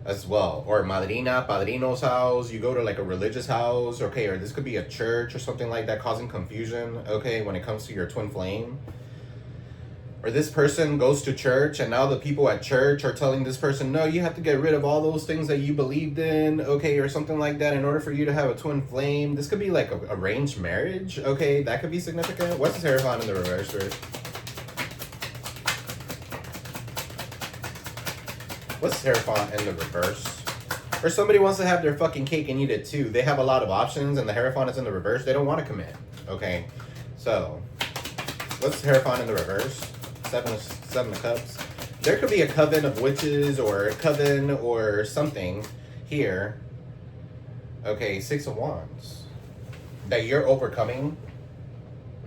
as well, or madrina, padrino's house. You go to like a religious house, okay, or this could be a church or something like that, causing confusion, okay, when it comes to your twin flame. Or this person goes to church and now the people at church are telling this person, no, you have to get rid of all those things that you believed in, okay, or something like that in order for you to have a twin flame. This could be like a arranged marriage, okay, that could be significant. What's this Hierophant in the reverse, right? What's Hierophant in the reverse? Or somebody wants to have their fucking cake and eat it too. They have a lot of options and the Hierophant is in the reverse. They don't want to commit, okay? So, what's Hierophant in the reverse? Seven of Cups. There could be a coven of witches or a coven or something here. Okay, Six of Wands. That you're overcoming.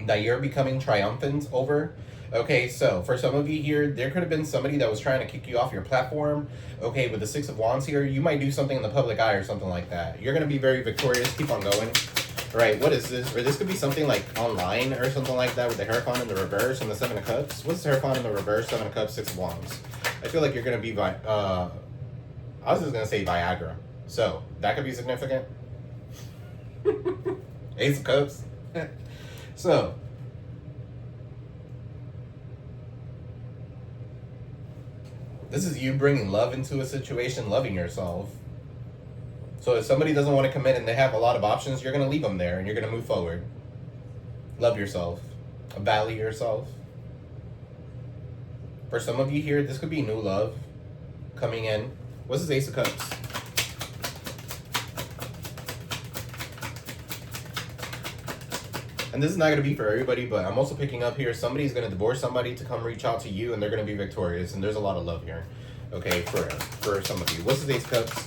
That you're becoming triumphant over. Okay, so for some of you here, there could have been somebody that was trying to kick you off your platform. Okay, with the Six of Wands here, you might do something in the public eye or something like that. You're going to be very victorious. Keep on going. All right, what is this? Or this could be something like online or something like that with the Hierophant in the reverse and the Seven of Cups. What's the Hierophant in the reverse, Seven of Cups, Six of Wands? I feel like you're going to be, I was just going to say Viagra. So, that could be significant. Ace of Cups. So, this is you bringing love into a situation, loving yourself. So if somebody doesn't want to commit and they have a lot of options, you're going to leave them there and you're going to move forward. Love yourself. Value yourself. For some of you here, this could be new love coming in. What's this Ace of Cups? And this is not going to be for everybody, but I'm also picking up here, somebody's going to divorce somebody to come reach out to you, and they're going to be victorious, and there's a lot of love here, okay, for some of you. What's the Ace of Cups?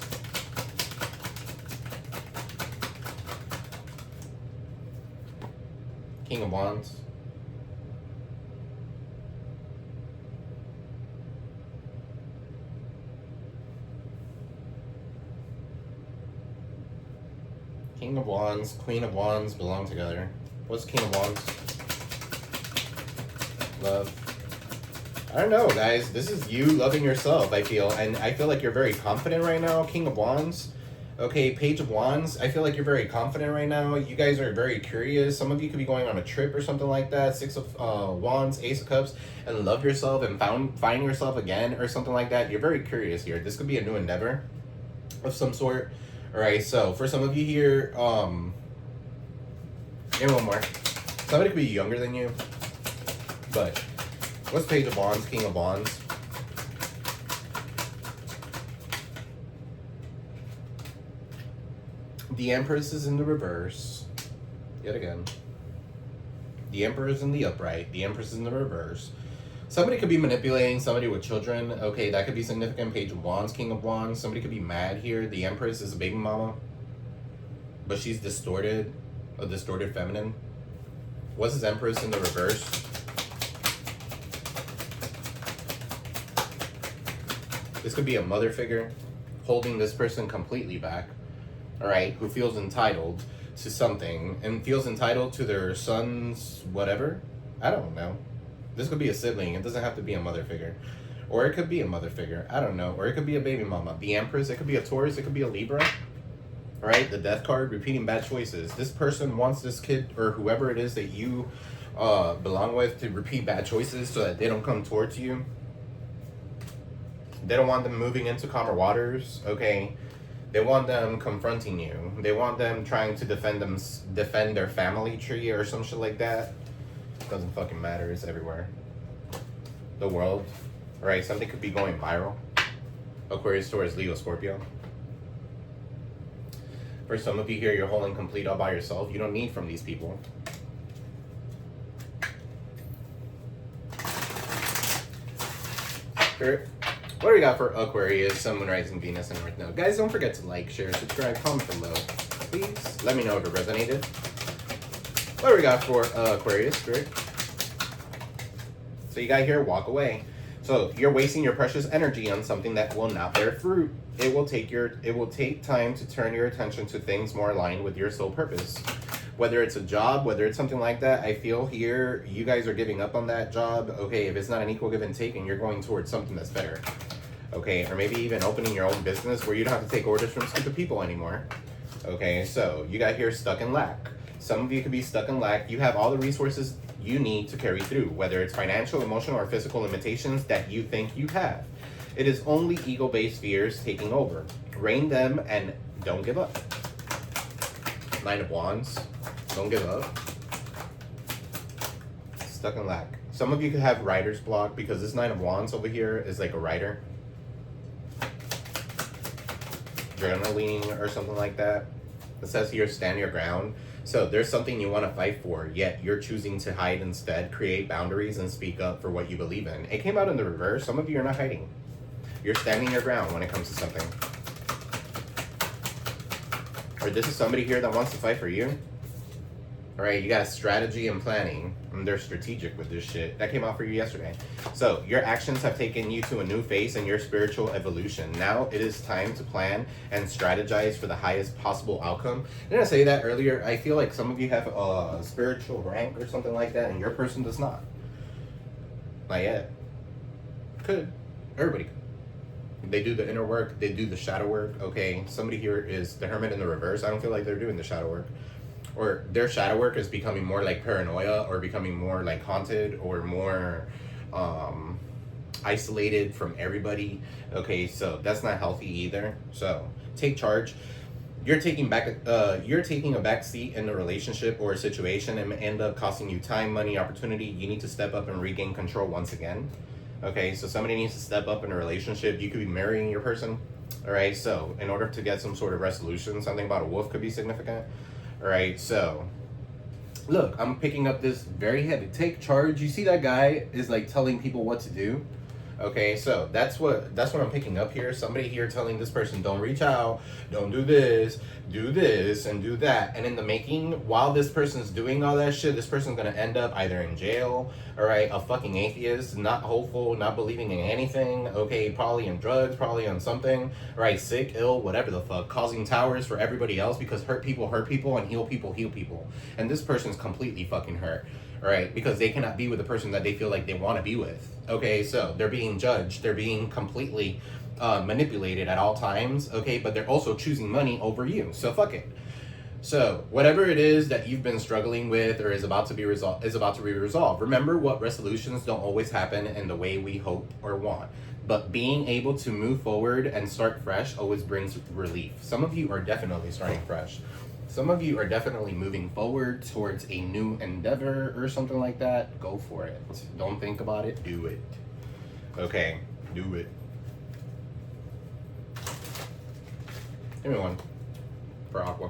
King of Wands. King of Wands, Queen of Wands belong together. What's King of Wands? Love. I don't know, guys. This is you loving yourself, I feel. And I feel like you're very confident right now. King of Wands. Okay, Page of Wands. I feel like you're very confident right now. You guys are very curious. Some of you could be going on a trip or something like that. Six of Wands, Ace of Cups, and love yourself and find yourself again or something like that. You're very curious here. This could be a new endeavor of some sort. All right, so for some of you here, and one more. Somebody could be younger than you, but what's Page of Wands, King of Wands? The Empress is in the reverse, yet again. The Emperor is in the upright, the Empress is in the reverse. Somebody could be manipulating somebody with children. Okay, that could be significant. Page of Wands, King of Wands. Somebody could be mad here. The Empress is a baby mama, but she's distorted, a distorted feminine. What's his Empress in the reverse? This could be a mother figure holding this person completely back, all right, who feels entitled to something and feels entitled to their son's whatever. I don't know. This could be a sibling. It doesn't have to be a mother figure. Or it could be a mother figure. I don't know. Or it could be a baby mama. The Empress. It could be a Taurus. It could be a Libra. All right, the Death card, repeating bad choices. This person wants this kid or whoever it is that you belong with to repeat bad choices so that they don't come towards you. They don't want them moving into calmer waters, okay? They want them confronting you. They want them trying to defend their family tree or some shit like that. Doesn't fucking matter. It's everywhere. The world, all right? Something could be going viral. Aquarius, Taurus, Leo, Scorpio. For some of you here, you're whole and complete all by yourself. You don't need from these people. Spirit, what do we got for Aquarius, Sun, Moon, Rising, Venus, and North Node? Guys, don't forget to like, share, subscribe, comment below. Please let me know if it resonated. What do we got for Aquarius, Spirit? So you got here, walk away. So you're wasting your precious energy on something that will not bear fruit. It will take time to turn your attention to things more aligned with your sole purpose. Whether it's a job, whether it's something like that, I feel here you guys are giving up on that job. Okay, if it's not an equal give and take, and you're going towards something that's better. Okay, or maybe even opening your own business where you don't have to take orders from stupid people anymore. Okay, so you got here stuck in lack. Some of you could be stuck in lack. You have all the resources you need to carry through, whether it's financial, emotional, or physical limitations that you think you have. It is only ego-based fears taking over. Rein them and don't give up. Nine of Wands. Don't give up. Stuck in lack. Some of you could have writer's block because this Nine of Wands over here is like a writer. Journaling or something like that. It says here, stand your ground. So there's something you want to fight for, yet you're choosing to hide instead. Create boundaries and speak up for what you believe in. It came out in the reverse. Some of you are not hiding. You're standing your ground when it comes to something. Or this is somebody here that wants to fight for you. All right, you got strategy and planning, and they're strategic with this shit. That came out for you yesterday. So your actions have taken you to a new phase in your spiritual evolution. Now it is time to plan and strategize for the highest possible outcome. Didn't I say that earlier? I feel like some of you have a spiritual rank or something like that, and your person does not. Not yet. Could. Everybody could. They do the inner work. They do the shadow work. Okay, somebody here is the hermit in the reverse. I don't feel like they're doing the shadow work. Or their shadow work is becoming more like paranoia, or becoming more like haunted, or more isolated from everybody. Okay, so that's not healthy either. So take charge. You're taking a back seat in a relationship or a situation, and end up costing you time, money, opportunity. You need to step up and regain control once again. Okay, so somebody needs to step up in a relationship. You could be marrying your person. All right, so in order to get some sort of resolution, something about a wolf could be significant. All right, so look, I'm picking up this very heavy. Take charge. You see that guy is like telling people what to do. Okay, so that's what I'm picking up here. Somebody here telling this person, don't reach out, don't do this, and do that. And in the making, while this person's doing all that shit, this person's gonna end up either in jail, all right, a fucking atheist, not hopeful, not believing in anything, okay, probably in drugs, probably on something, right, sick, ill, whatever the fuck, causing towers for everybody else, because hurt people and heal people. And this person's completely fucking hurt. Right, because they cannot be with the person that they feel like they want to be with. Okay, so they're being judged, they're being completely manipulated at all times. Okay, but they're also choosing money over you. So fuck it. So whatever it is that you've been struggling with or is about to be resolved. Remember, what resolutions don't always happen in the way we hope or want. But being able to move forward and start fresh always brings relief. Some of you are definitely starting fresh. Some of you are definitely moving forward towards a new endeavor or something like that. Go for it. Don't think about it. Do it. Okay, do it. Give me one for Aqua.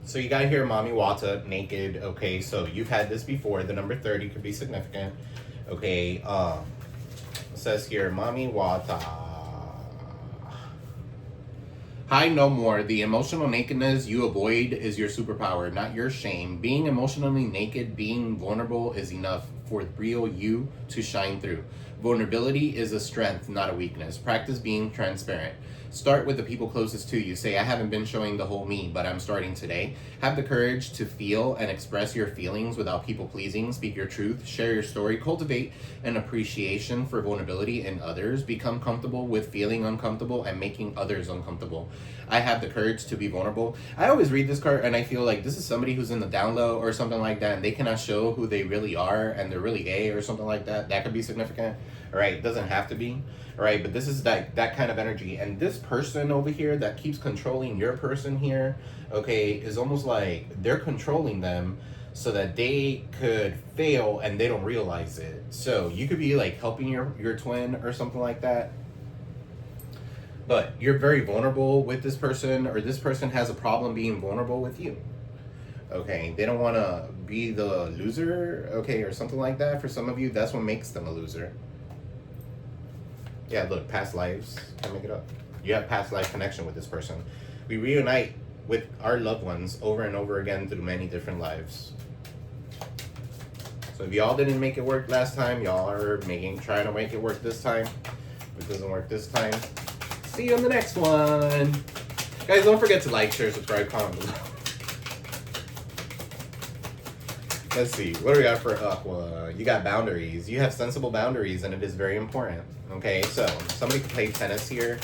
So you got here Mommy Wata, naked. Okay, so you've had this before. The number 30 could be significant. Okay, it says here, Mommy Wata. Hide no more. The emotional nakedness you avoid is your superpower, not your shame. Being emotionally naked, being vulnerable is enough for real you to shine through. Vulnerability is a strength, not a weakness. Practice being transparent. Start with the people closest to you. Say, I haven't been showing the whole me, but I'm starting today. Have the courage to feel and express your feelings without people pleasing. Speak your truth. Share your story. Cultivate an appreciation for vulnerability in others. Become comfortable with feeling uncomfortable and making others uncomfortable. I have the courage to be vulnerable. I always read this card and I feel like this is somebody who's in the down low or something like that, and they cannot show who they really are and they're really gay or something like that. That could be significant. All right, it doesn't have to be. All right, but this is that kind of energy. And this person over here that keeps controlling your person here, okay, is almost like they're controlling them so that they could fail and they don't realize it. So you could be like helping your twin or something like that. But you're very vulnerable with this person, or this person has a problem being vulnerable with you. Okay, they don't want to be the loser, okay, or something like that. For some of you, that's what makes them a loser. Yeah, look, past lives. Can't make it up. You have past life connection with this person. We reunite with our loved ones over and over again through many different lives. So if y'all didn't make it work last time, y'all are trying to make it work this time. If it doesn't work this time, see you on the next one. Guys, don't forget to like, share, subscribe, comment below. Let's see, what do we got for Aqua? You got boundaries. You have sensible boundaries, and it is very important. Okay, so somebody could play tennis here.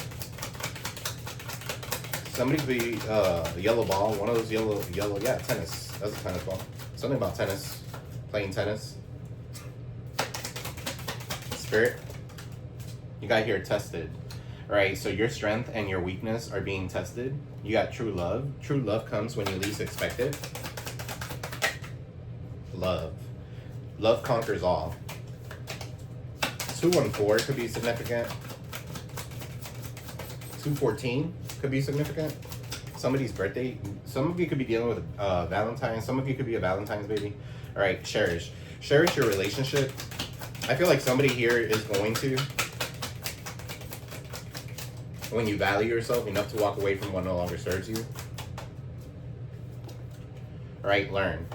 Somebody could be a yellow ball, one of those yellow, yeah, tennis. That's a tennis ball. Something about tennis, playing tennis. Spirit, you got here tested. All right, so your strength and your weakness are being tested. You got true love. True love comes when you least expect it. Love conquers all. 214 could be significant. 214 could be significant. Somebody's birthday. Some of you could be dealing with Valentine's. Some of you could be a Valentine's baby. All right, cherish your relationship. I feel like somebody here is going to, when you value yourself enough to walk away from what no longer serves you. All right, learn.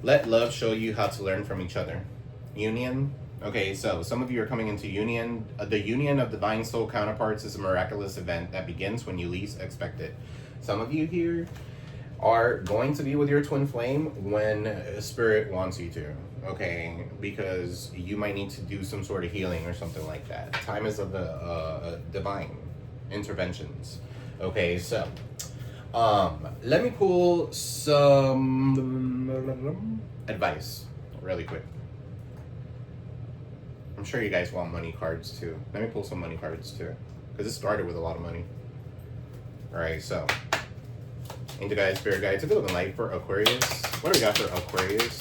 Let love show you how to learn from each other. Union. Okay, so some of you are coming into union. The union of divine soul counterparts is a miraculous event that begins when you least expect it. Some of you here are going to be with your twin flame when spirit wants you to. Okay, because you might need to do some sort of healing or something like that. Time is of the divine interventions. Okay, so let me pull some advice really quick. I'm sure you guys want money cards too. Let me pull some money cards too, because it started with a lot of money. All right, so Angel Guide, Spirit Guide, took a little bit light for Aquarius. What do we got for Aquarius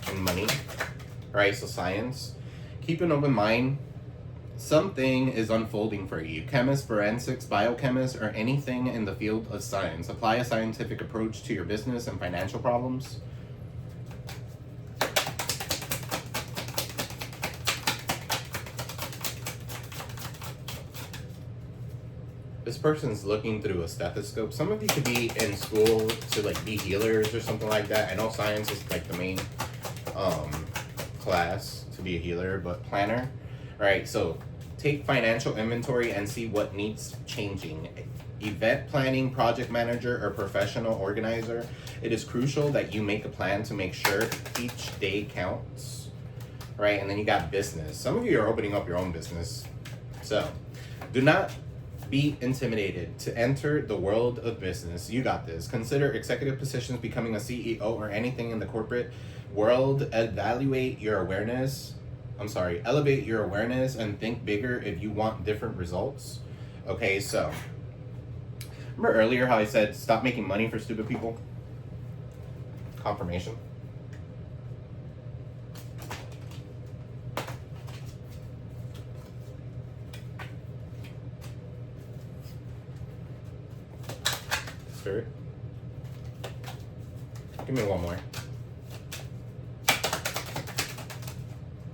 and money? Alright, so science. Keep an open mind. Something is unfolding for you. Chemist, forensics, biochemist, or anything in the field of science. Apply a scientific approach to your business and financial problems. This person's looking through a stethoscope. Some of you could be in school to like be healers or something like that. I know science is like the main class to be a healer, but planner. All right, so take financial inventory and see what needs changing. Event planning, project manager, or professional organizer. It is crucial that you make a plan to make sure each day counts. Right, and then you got business. Some of you are opening up your own business. So do not be intimidated to enter the world of business. You got this. Consider executive positions, becoming a CEO, or anything in the corporate world. Elevate your awareness, and think bigger if you want different results. Okay, so remember earlier how I said stop making money for stupid people? Confirmation. Spirit. Give me one more.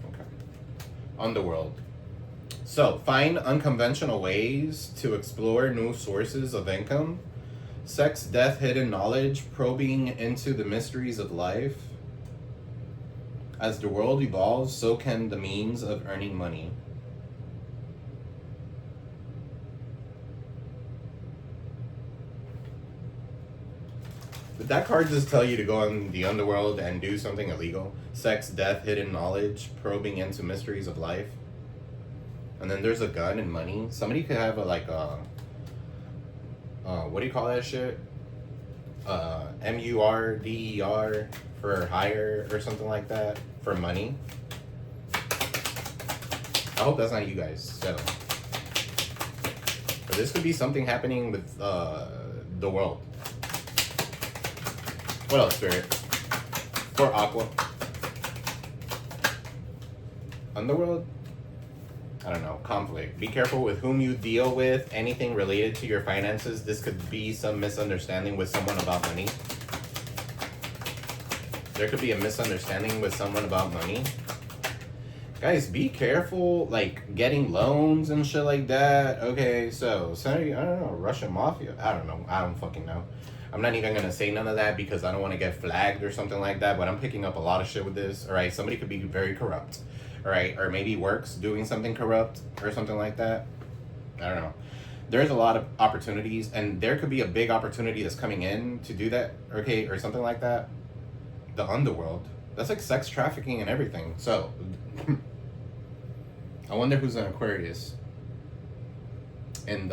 Okay. Underworld. So, find unconventional ways to explore new sources of income. Sex, death, hidden knowledge, probing into the mysteries of life. As the world evolves, so can the means of earning money. Did that card just tell you to go on the underworld and do something illegal? Sex, death, hidden knowledge, probing into mysteries of life. And then there's a gun and money. Somebody could have a like a what do you call that shit? MURDER for hire or something like that for money. I hope that's not you guys. So, but this could be something happening with the world. What else, Spirit? For Aqua. Underworld? I don't know. Conflict. Be careful with whom you deal with. Anything related to your finances. This could be some misunderstanding with someone about money. There could be a misunderstanding with someone about money. Guys, be careful, like, getting loans and shit like that. Okay, so, I don't know, Russian mafia. I don't know. I don't fucking know. I'm not even going to say none of that because I don't want to get flagged or something like that, but I'm picking up a lot of shit with this, all right? Somebody could be very corrupt, all right? Or maybe works doing something corrupt or something like that. I don't know. There's a lot of opportunities, and there could be a big opportunity that's coming in to do that, okay, or something like that. The underworld. That's like sex trafficking and everything. So, I wonder who's an Aquarius. And,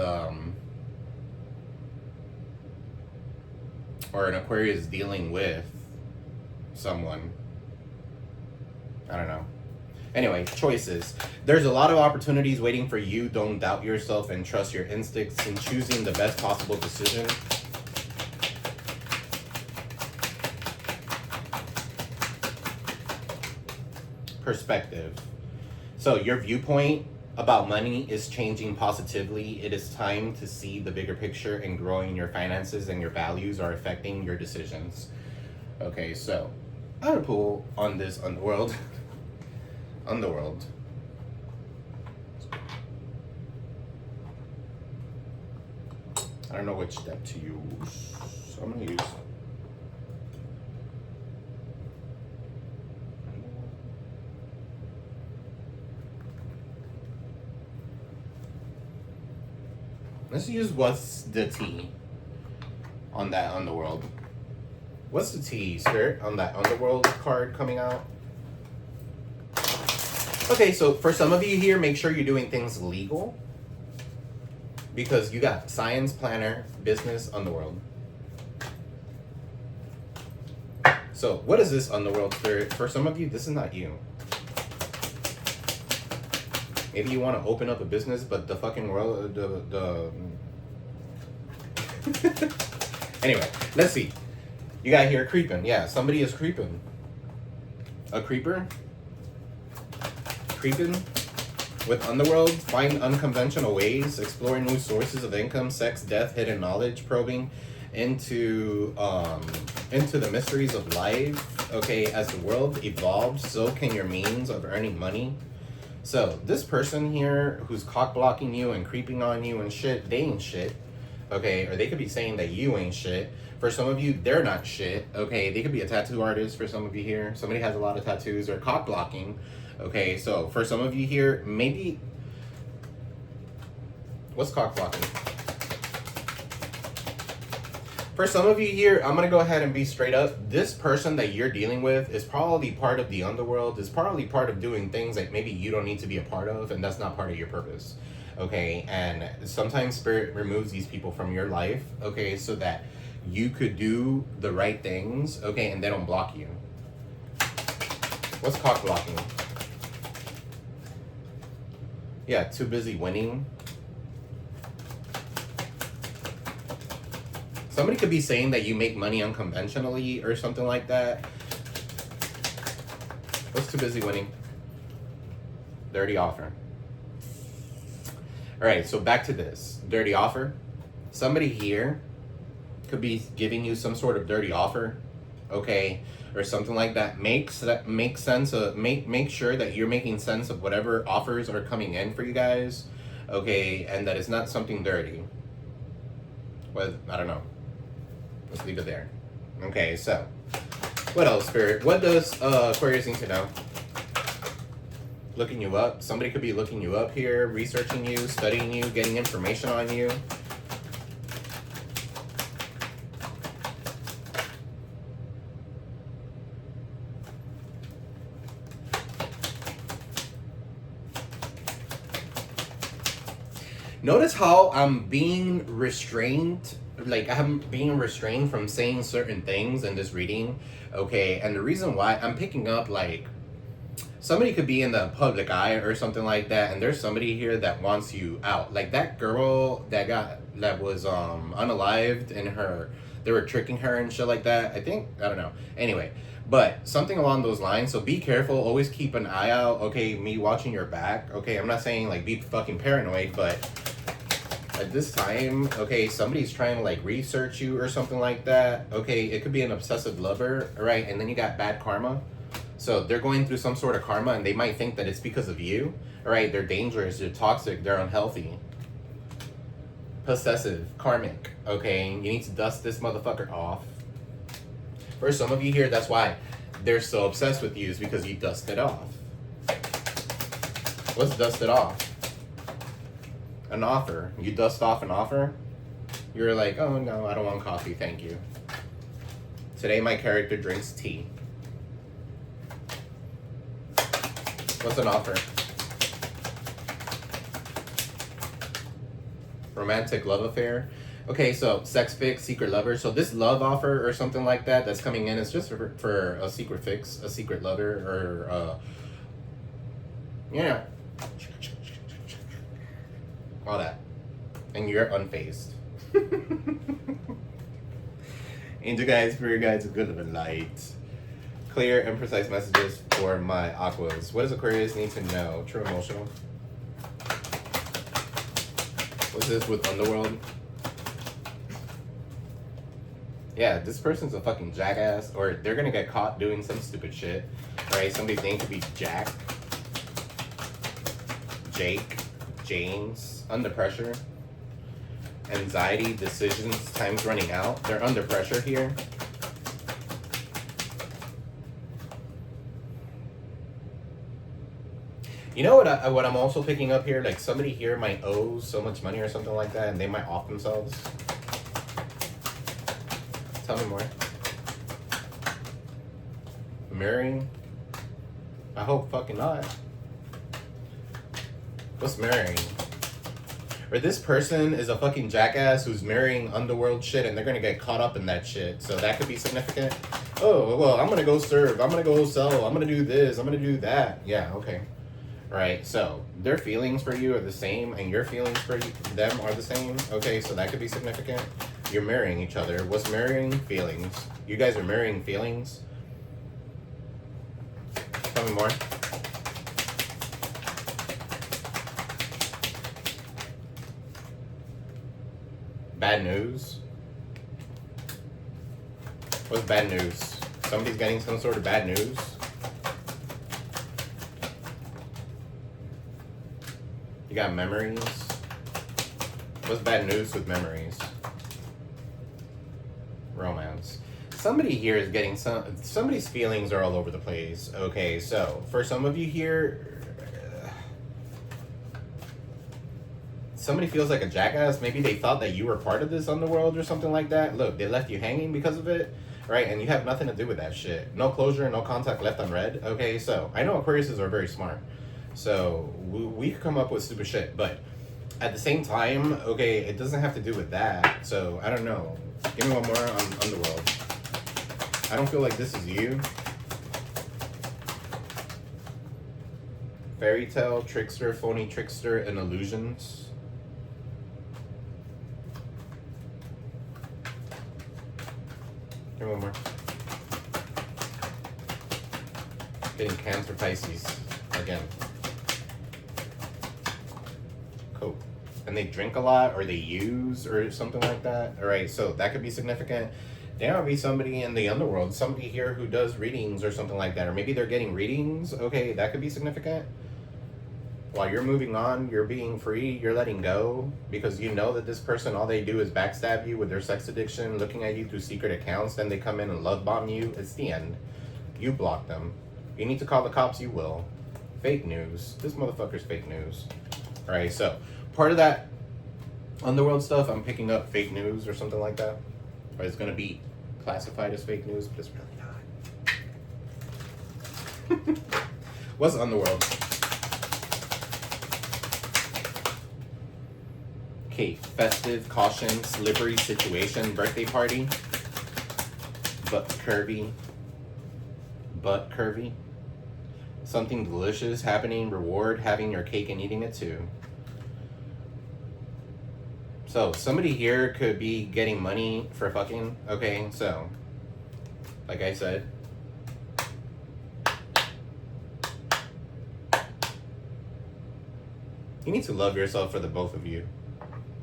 or an Aquarius dealing with someone. I don't know. Anyway, choices. There's a lot of opportunities waiting for you. Don't doubt yourself and trust your instincts in choosing the best possible decision. Perspective. So your viewpoint about money is changing positively. It is time to see the bigger picture, and growing your finances and your values are affecting your decisions. Okay, so I'm gonna pull on this Underworld. Underworld. I don't know which deck to use, so I'm gonna use let's use what's the T on that Underworld. What's the T, Spirit, on that Underworld card coming out? Okay, so for some of you here, make sure you're doing things legal. Because you got science, planner, business, Underworld. So what is this Underworld, Spirit? For some of you, this is not you. Maybe you want to open up a business, but the fucking world, Anyway, let's see. You got here creeping. Yeah, somebody is creeping. A creeper? creeping with Underworld. Find unconventional ways, explore new sources of income, sex, death, hidden knowledge, probing into the mysteries of life. Okay, as the world evolves, so can your means of earning money. So this person here who's cock blocking you and creeping on you and shit, they ain't shit. Okay, or they could be saying that you ain't shit. For some of you, they're not shit. Okay, they could be a tattoo artist for some of you here. Somebody has a lot of tattoos or cock blocking. Okay, so for some of you here, maybe... What's cock blocking? For some of you here, I'm going to go ahead and be straight up. This person that you're dealing with is probably part of the underworld, is probably part of doing things that maybe you don't need to be a part of, and that's not part of your purpose. Okay, and sometimes Spirit removes these people from your life, okay, so that you could do the right things, okay, and they don't block you. What's cock blocking? Yeah, too busy winning. Somebody could be saying that you make money unconventionally or something like that. What's too busy winning? Dirty offer. Alright, so back to this. Dirty offer. Somebody here could be giving you some sort of dirty offer, okay, or something like that. Make sense of, make sure that you're making sense of whatever offers are coming in for you guys, okay, and that it's not something dirty. Well, I don't know. Let's leave it there. Okay, so what else, Spirit? What does Aquarius need to know? Looking you up. Somebody could be looking you up here, researching you, studying you, getting information on you. Notice how I'm being restrained, like I'm being restrained from saying certain things in this reading, okay? And the reason why I'm picking up, like, somebody could be in the public eye or something like that, and there's somebody here that wants you out. Like that girl that was unalived and they were tricking her and shit like that. I don't know. Anyway, but something along those lines. So be careful. Always keep an eye out. Okay, me watching your back. Okay, I'm not saying like be fucking paranoid, but at this time, okay, somebody's trying to like research you or something like that. Okay, it could be an obsessive lover, right? And then you got bad karma. So they're going through some sort of karma and they might think that it's because of you. All right, they're dangerous, they're toxic, they're unhealthy. Possessive, karmic, okay? You need to dust this motherfucker off. For some of you here, that's why they're so obsessed with you, is because you dust it off. What's dust it off? An offer. You dust off an offer. You're like, oh no, I don't want coffee, thank you. Today my character drinks tea. What's an offer? Romantic love affair. Okay, so sex fix, secret lover. So this love offer or something like that that's coming in is just for a secret fix, a secret lover, or yeah, all that. And you're unfazed. Angel guides, spirit guides, good of the light. Clear and precise messages for my Aquas. What does Aquarius need to know? True emotional. What's this with Underworld? Yeah, this person's a fucking jackass, or they're gonna get caught doing some stupid shit. Right? Somebody's name could be Jack, Jake, James. Under pressure. Anxiety, decisions, time's running out. They're under pressure here. You know what I'm also picking up here? Like somebody here might owe so much money or something like that, and they might off themselves. Tell me more. Marrying? I hope fucking not. What's marrying? Or this person is a fucking jackass who's marrying underworld shit, and they're gonna get caught up in that shit. So that could be significant. Oh, well, I'm gonna go serve. I'm gonna go sell. I'm gonna do this. I'm gonna do that. Yeah, okay. Right, so their feelings for you are the same, and your feelings for them are the same. Okay, so that could be significant. You're marrying each other. What's marrying? Feelings. You guys are marrying feelings. Tell me more. Bad news. What's bad news? Somebody's getting some sort of bad news. You got memories. What's bad news with memories? Romance. Somebody here is getting somebody's feelings are all over the place. Okay, so for some of you here, somebody feels like a jackass. Maybe they thought that you were part of this underworld or something like that. Look, they left you hanging because of it, right? And you have nothing to do with that shit. No closure, no contact left unread. Okay, so I know Aquariuses are very smart. So we could come up with stupid shit, but at the same time, okay, it doesn't have to do with that. So I don't know. Give me one more on Underworld. I don't feel like this is you. Fairy tale, trickster, phony trickster, and illusions. Give me one more. Getting Cancer, Pisces again. Cool. And they drink a lot, or they use, or something like that. All right, so that could be significant. There might be somebody in the underworld, somebody here who does readings or something like that, or maybe they're getting readings. Okay, that could be significant. While you're moving on, you're being free, you're letting go, because you know that this person, all they do is backstab you with their sex addiction, looking at you through secret accounts, then they come in and love bomb you. It's the end. You block them. You need to call the cops, you will. Fake news. This motherfucker's fake news. All right, so part of that underworld stuff, I'm picking up fake news or something like that. Or it's gonna be classified as fake news, but it's really not. What's underworld? Okay, festive, caution, slippery situation, birthday party, butt curvy, something delicious happening, reward, having your cake and eating it too. So somebody here could be getting money for fucking. Okay, so like I said, you need to love yourself for the both of you.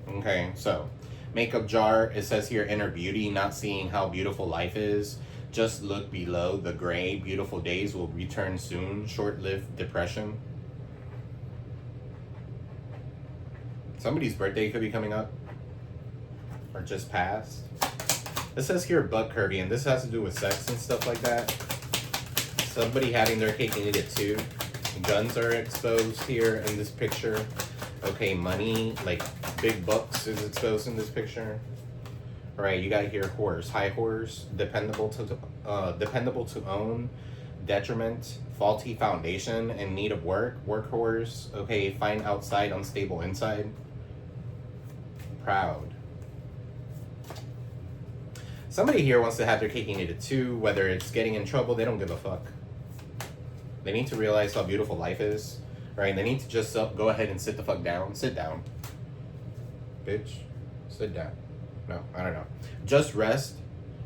Okay, so makeup jar, it says here inner beauty, not seeing how beautiful life is. Just look below the gray. Beautiful days will return soon. Short-lived depression. Somebody's birthday could be coming up. Or just passed. It says here butt curvy, and this has to do with sex and stuff like that. Somebody having their cake and eat it too. Guns are exposed here in this picture. Okay, money, like big bucks is exposed in this picture. All right, you got here horse, high horse, dependable to own, detriment, faulty foundation, in need of work, workhorse. Okay, fine outside, unstable inside. Proud. Somebody here wants to have their cake and eat it too, whether it's getting in trouble, they don't give a fuck. They need to realize how beautiful life is, right? They need to just go ahead and sit the fuck down. Sit down. Bitch, sit down. No, I don't know. Just rest,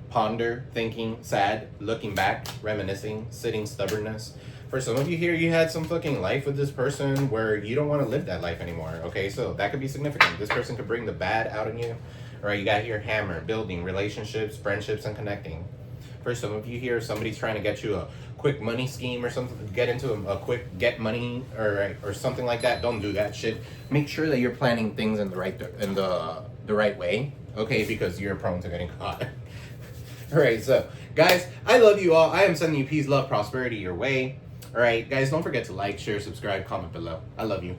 ponder, thinking, sad, looking back, reminiscing, sitting, stubbornness. For some of you here, you had some fucking life with this person where you don't want to live that life anymore, okay? So that could be significant. This person could bring the bad out in you. All right, you got here hammer, building, relationships, friendships, and connecting. For some of you here, somebody's trying to get you a quick money scheme or something, get into a quick get money or something like that. Don't do that shit. Make sure that you're planning things in the right way, okay? Because you're prone to getting caught. All right, so guys, I love you all. I am sending you peace, love, prosperity your way. All right, guys, don't forget to like, share, subscribe, comment below. I love you.